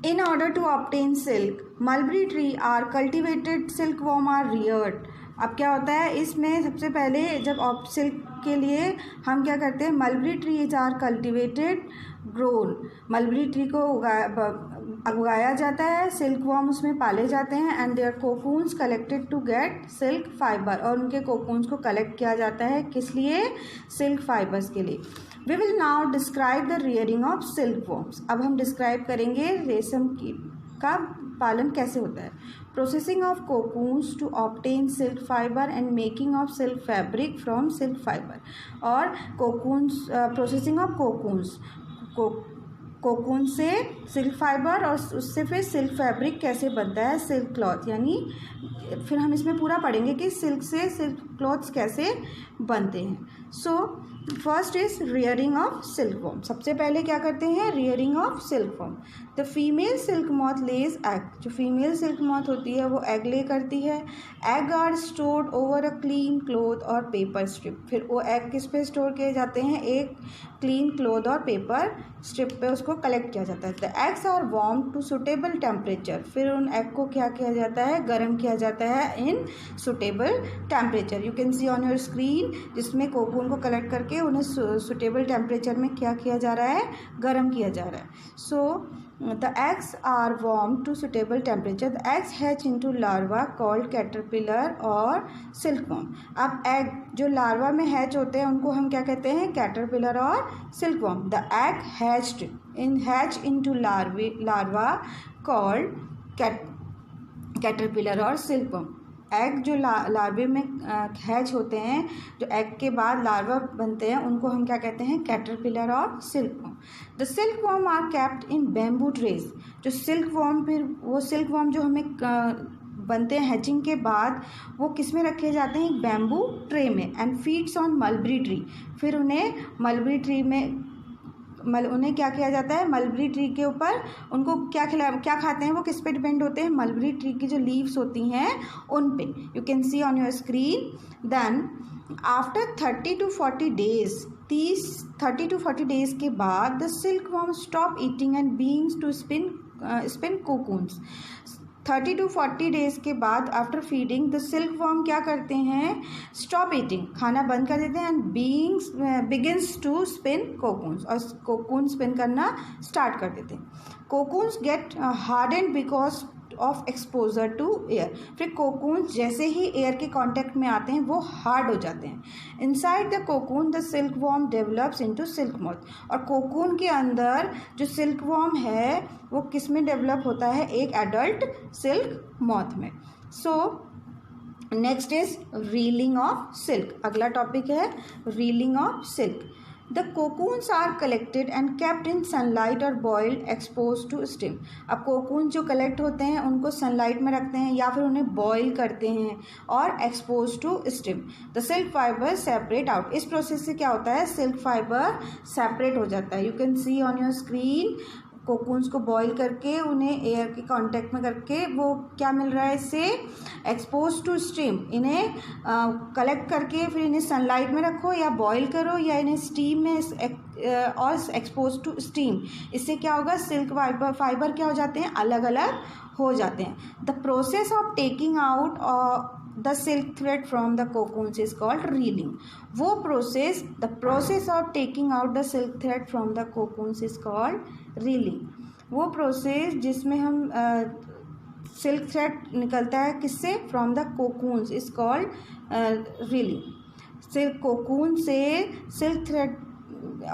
in order to obtain silk, mulberry tree are cultivated, silkworm are reared. अब क्या होता है इसमें? सबसे पहले जब सिल्क के लिए हम क्या करते हैं? Mulberry trees are cultivated, grown. Mulberry tree को उगाया जाता है, सिल्क वॉर्म उसमें पाले जाते हैं and their cocoons collected to get silk fibre, और उनके कोकून्स को कलेक्ट किया जाता है किस लिए, सिल्क फाइबर्स के लिए। We will now describe the rearing of silk worms. अब हम डिस्क्राइब करेंगे रेशम कीट का पालन कैसे होता है। Processing of cocoons to obtain silk fibre and making of silk fabric from silk fibre, और cocoons processing of cocoons cocoon से सिल्क फाइबर और उससे फिर सिल्क फैब्रिक कैसे बनता है, सिल्क क्लॉथ, यानी फिर हम इसमें पूरा पढ़ेंगे कि सिल्क से सिल्क क्लॉथ्स कैसे बनते हैं। So first is rearing of silk worm. सबसे पहले क्या करते हैं, rearing of silk worm. The female silk moth lays egg. जो फीमेल सिल्क मॉथ होती है वो एग ले करती है। Egg are stored over a clean cloth और पेपर स्ट्रिप। फिर वो एग किस पे स्टोर किए जाते हैं, एक क्लीन क्लोथ और पेपर स्ट्रिप पे उसको कलेक्ट किया जाता है। The eggs are warm to suitable temperature. फिर उन एग को क्या किया जाता है, गर्म किया जाता है इन suitable temperature. You can see on your screen, जिसमें कोकून को कलेक्ट करके उन्हें सुटेबल टेम्परेचर में क्या किया जा रहा है, गर्म किया जा रहा है। सो the eggs are warmed to suitable temperature. The eggs hatch into larva called caterpillar और silkworm. अब egg जो larva में hatch होते हैं उनको हम क्या कहते हैं, caterpillar और silkworm. The egg hatch into larva called caterpillar और silkworm. एग जो लार्वे में हैच होते हैं, जो एग के बाद लार्वा बनते हैं, उनको हम क्या कहते हैं, कैटरपिलर और silkworm. The silkworm are kept in bamboo trays. जो सिल्कवॉर्म, फिर वो सिल्कवॉर्म जो हमें बनते हैं हैचिंग के बाद, वो किस में रखे जाते हैं, एक बैम्बू ट्रे में। And feeds on mulberry tree. फिर उन्हें मलबरी ट्री में उन्हें क्या किया जाता है, मलबरी ट्री के ऊपर उनको क्या खाते हैं, वो किस पे डिपेंड होते हैं, मलबरी ट्री की जो लीव्स होती हैं उन पे। You can see on your screen. Then after 30 to 40 days 30 to 40 days के बाद the silk worm stop eating and begins to spin cocoons. 30 to 40 days के बाद after feeding the silk worm क्या करते हैं, स्टॉप ईटिंग, खाना बंद कर देते हैं, and begins to spin cocoons, और कोकून स्पिन करना स्टार्ट कर देते हैं। Cocoons get harden because of exposure to air. फिर कोकून जैसे ही एयर के कांटेक्ट में आते हैं वो हार्ड हो जाते हैं। Inside the cocoon the silk warm develops into silk moth. और कोकून के अंदर जो सिल्क वॉर्म है वो किस में डेवलप होता है, एक एडल्ट सिल्क मॉथ में। So next is reeling of silk. अगला टॉपिक है reeling of silk. The cocoons are collected and kept in sunlight और बॉइल्ड एक्सपोज टू स्टीम। अब कोकून जो कलेक्ट होते हैं उनको सनलाइट में रखते हैं या फिर उन्हें बॉयल करते हैं और expose to steam. The silk fibre separate out. इस प्रोसेस से क्या होता है, सिल्क फाइबर सेपरेट हो जाता है। You can see on your screen, cocoons को बॉईल करके उन्हें एयर के कांटेक्ट में करके वो क्या मिल रहा है, इससे एक्सपोज टू स्टीम। इन्हें कलेक्ट करके फिर इन्हें सनलाइट में रखो या बॉईल करो या इन्हें स्टीम में और एक्सपोज टू स्टीम। इससे क्या होगा, सिल्क फाइबर क्या हो जाते हैं, अलग अलग हो जाते हैं। The process of taking out the silk thread from the cocoons is called reeling. वो process, the process of taking out the silk thread from the cocoons is called reeling. वो प्रोसेस जिसमें हम सिल्क थ्रेड निकलता है किससे, from the cocoons is called reeling. Silk cocoon से silk thread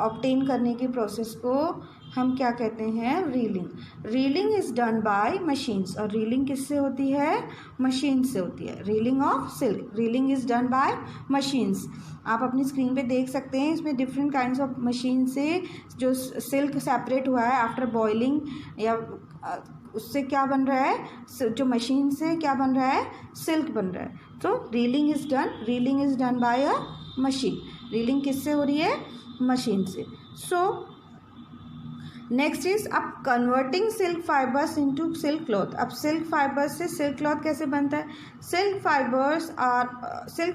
obtain करने की प्रोसेस को हम क्या कहते हैं, reeling. Reeling is done by machines. और रीलिंग किससे होती है, मशीन से होती है। Reeling of silk, reeling is done by machines. आप अपनी स्क्रीन पे देख सकते हैं, इसमें डिफरेंट काइंड्स ऑफ मशीन से जो सिल्क सेपरेट हुआ है आफ्टर बॉइलिंग या उससे क्या बन रहा है, जो मशीन से क्या बन रहा है, सिल्क बन रहा है। तो reeling is done by a machine. Reeling किससे हो रही है, मशीन से। सो नेक्स्ट इज अब converting silk fibres into silk cloth. अब सिल्क फाइबर्स से सिल्क क्लॉथ कैसे बनता है, silk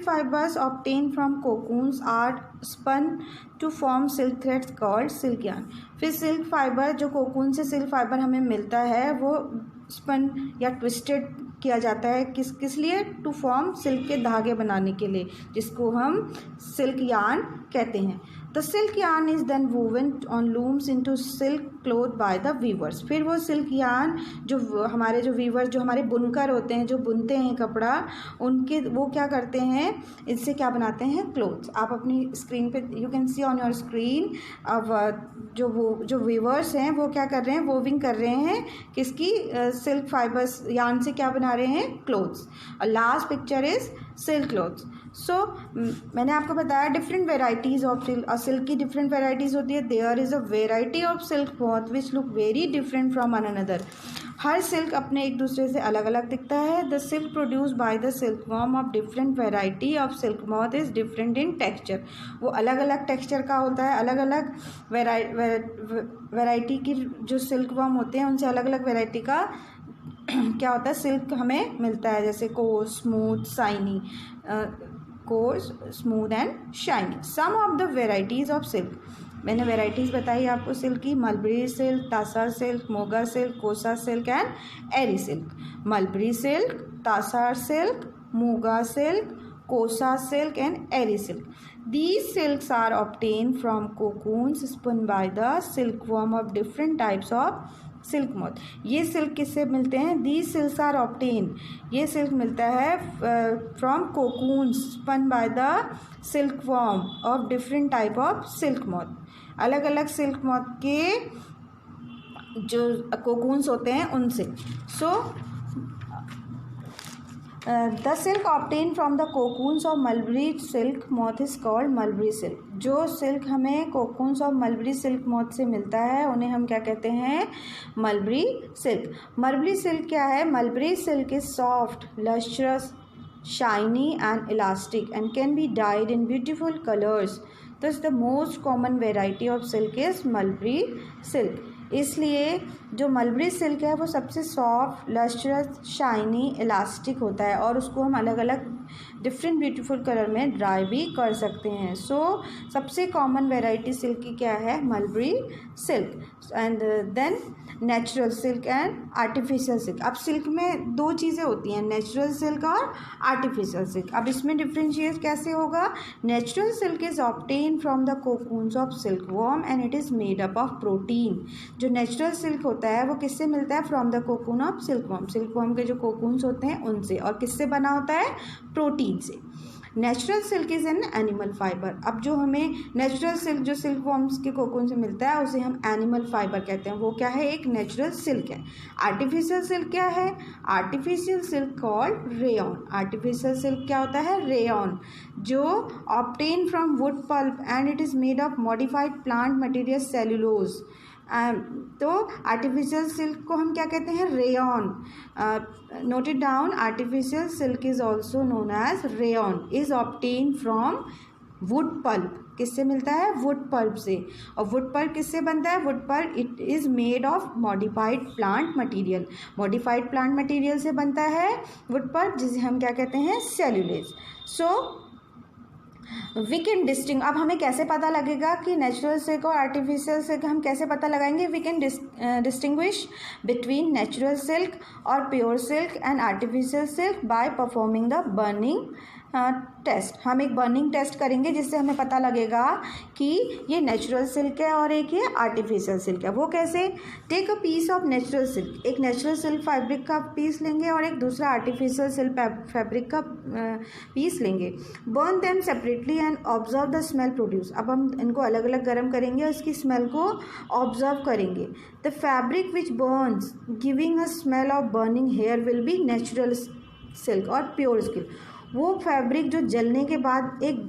fibres obtain from cocoons are spun to form silk threads called silk yarn. फिर सिल्क फाइबर, जो कोकून से सिल्क फाइबर हमें मिलता है वो स्पन या ट्विस्टेड किया जाता है किस लिए? टू फॉर्म सिल्क के धागे बनाने के लिए, जिसको हम सिल्क यार्न कहते हैं। The silk yarn is then woven on looms into silk cloth by the weavers. फिर वो सिल्क यार्न जो हमारे जो वीवर्स, जो हमारे बुनकर होते हैं, जो बुनते हैं कपड़ा, उनके वो क्या करते हैं, इससे क्या बनाते हैं? क्लोथ्स। आप अपनी स्क्रीन पे you can see on your screen, अब जो वीवर्स हैं वो क्या कर रहे हैं? वोविंग कर रहे हैं किसकी? सिल्क फाइबर्स यार्न से क्या बना रहे हैं? Clothes. Last picture is silk clothes. So मैंने आपको बताया different varieties of silk. Silk की डिफरेंट वेराइटीज़ होती है। There is a variety of silk cloth which look very different from one another. हर सिल्क अपने एक दूसरे से अलग अलग दिखता है। The silk produce by the silk worm of different variety of silk moth is different in texture. वो अलग अलग टेक्सचर का होता है, अलग अलग वेराइटी की जो सिल्क वॉर्म होते हैं उनसे अलग अलग वेराइटी का क्या होता है? सिल्क हमें मिलता है, जैसे coarse, smooth, shiny, coarse, smooth and shiny. Some of the varieties of silk, मैंने वेराइटीज़ बताई आपको सिल्क की। Mulberry silk, tasar silk, muga silk, kosa silk and eri silk. Mulberry silk, tasar silk, muga silk, kosa silk and eri silk. These silks are obtained from cocoons spun by the silkworm of different types of silk moth. ये silk किससे मिलते हैं? These silks are obtained, ये silk मिलता है from cocoons spun by the silkworm of different type of silk moth. अलग अलग silk moth के जो कोकून्स होते हैं उनसे। So the silk obtain from the cocoons of mulberry silk moth is called mulberry silk. जो सिल्क हमें cocoons of mulberry silk moth से मिलता है उन्हें हम क्या कहते हैं? Mulberry silk. मलबरी सिल्क क्या है? Mulberry silk is soft, lustrous, shiny and elastic and can be dyed in beautiful colours. तो the most common variety of silk is mulberry silk. इसलिए जो मलबरी सिल्क है वो सबसे सॉफ्ट, लस्ट्रस, शाइनी, इलास्टिक होता है और उसको हम अलग अलग डिफरेंट ब्यूटीफुल कलर में ड्राई भी कर सकते हैं। सो सबसे कॉमन वेराइटी सिल्क की क्या है? Mulberry silk. And then natural silk and artificial silk. अब सिल्क में दो चीज़ें होती हैं, नेचुरल सिल्क और आर्टिफिशियल सिल्क। अब इसमें डिफ्रेंशिएट कैसे होगा? Natural silk is obtain from the cocoons of silkworm and it is made up of protein. जो नेचुरल सिल्क होता है वो किससे मिलता है? From the cocoon of silkworm. Silkworm के जो कोकून्स होते हैं उनसे। और किससे बना होता है? प्रोटीन से। Natural silk is an animal fibre. अब जो हमें नेचुरल सिल्क जो सिल्क वॉर्म्स के कोकून से मिलता है उसे हम एनिमल फाइबर कहते हैं। वो क्या है? एक नेचुरल सिल्क है। आर्टिफिशियल सिल्क क्या है? Artificial silk called rayon. Artificial silk क्या होता है? रेयॉन, जो obtain from wood pulp and it is made of modified plant material cellulose. तो आर्टिफिशियल सिल्क को हम क्या कहते हैं? Rayon. Note it down, artificial silk is also known as rayon, is obtain from wood pulp. किससे मिलता है? Wood pulp से। और वुड पल्प किससे बनता है? Wood pulp it is made of modified plant material. Modified plant material से बनता है वुड पल्प, जिसे हम क्या कहते हैं? Cellulose. So we can distinguish. अब हमें कैसे पता लगेगा कि नेचुरल सिल्क और आर्टिफिशियल सिल्क हम कैसे पता लगाएंगे? We can distinguish between natural silk और pure silk and artificial silk by performing the burning test. हम एक बर्निंग टेस्ट करेंगे जिससे हमें पता लगेगा कि ये नेचुरल सिल्क है और एक ये आर्टिफिशियल सिल्क है। वो कैसे? Take a piece of natural silk. एक नेचुरल सिल्क फैब्रिक का पीस लेंगे और एक दूसरा आर्टिफिशियल सिल्क फैब्रिक का पीस लेंगे। Burn them separately and observe the smell produce. अब हम इनको अलग अलग गर्म करेंगे और इसकी स्मेल को ऑब्जर्व करेंगे। The fabric which burns giving a smell of burning hair will be natural silk और प्योर सिल्क। वो फैब्रिक जो जलने के बाद एक,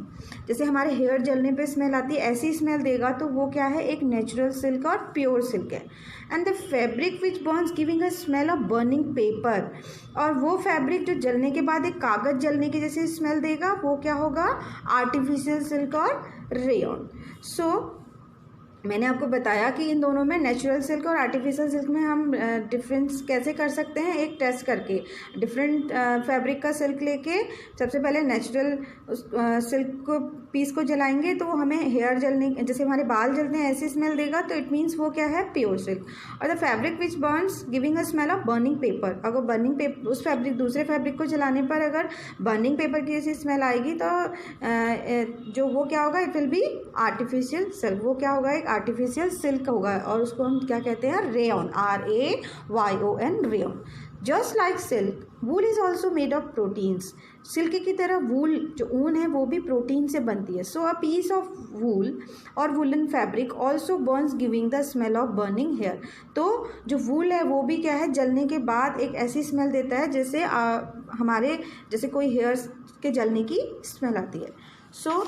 जैसे हमारे हेयर जलने पे स्मेल आती है ऐसी स्मेल देगा, तो वो क्या है? एक नेचुरल सिल्क और प्योर सिल्क है। And the fabric which burns giving a smell of burning paper. और वो फैब्रिक जो जलने के बाद एक कागज़ जलने की जैसी स्मेल देगा, वो क्या होगा? आर्टिफिशियल सिल्क और रेयॉन। सो मैंने आपको बताया कि इन दोनों में नेचुरल सिल्क और आर्टिफिशियल सिल्क में हम डिफरेंस कैसे कर सकते हैं, एक टेस्ट करके डिफरेंट फैब्रिक का सिल्क लेके सबसे पहले नेचुरल सिल्क को पीस को जलाएंगे तो हमें हेयर जलने, जैसे हमारे बाल जलते हैं ऐसी स्मेल देगा, तो इट मीन्स वो क्या है, प्योर सिल्क। और the fabric which burns giving a smell of burning paper, अगर बर्निंग पेपर उस फैब्रिक दूसरे फैब्रिक को जलाने पर अगर बर्निंग पेपर की ऐसी स्मेल आएगी तो जो वो क्या होगा, it will be artificial silk, वो क्या होगा, एक आर्टिफिशियल सिल्क होगा और उसको हम क्या कहते हैं, rayon, RAYON, rayon. Just like silk wool is also made of proteins, silk की तरह वूल जो ऊन है वो भी प्रोटीन से बनती है। सो अ पीस ऑफ वूल और woollen fabric also burns giving the smell of burning hair, तो जो वूल है वो भी क्या है, जलने के बाद एक ऐसी स्मेल देता है जैसे हमारे जैसे कोई हेयर्स के जलने की स्मेल आती है। सो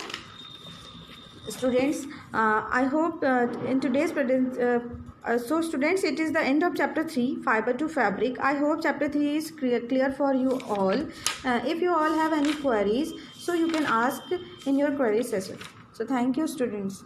students, I hope in today's so students, it is the end of chapter 3, fiber to fabric. I hope chapter 3 is clear for you all. If you all have any queries, so you can ask in your query session. So thank you students.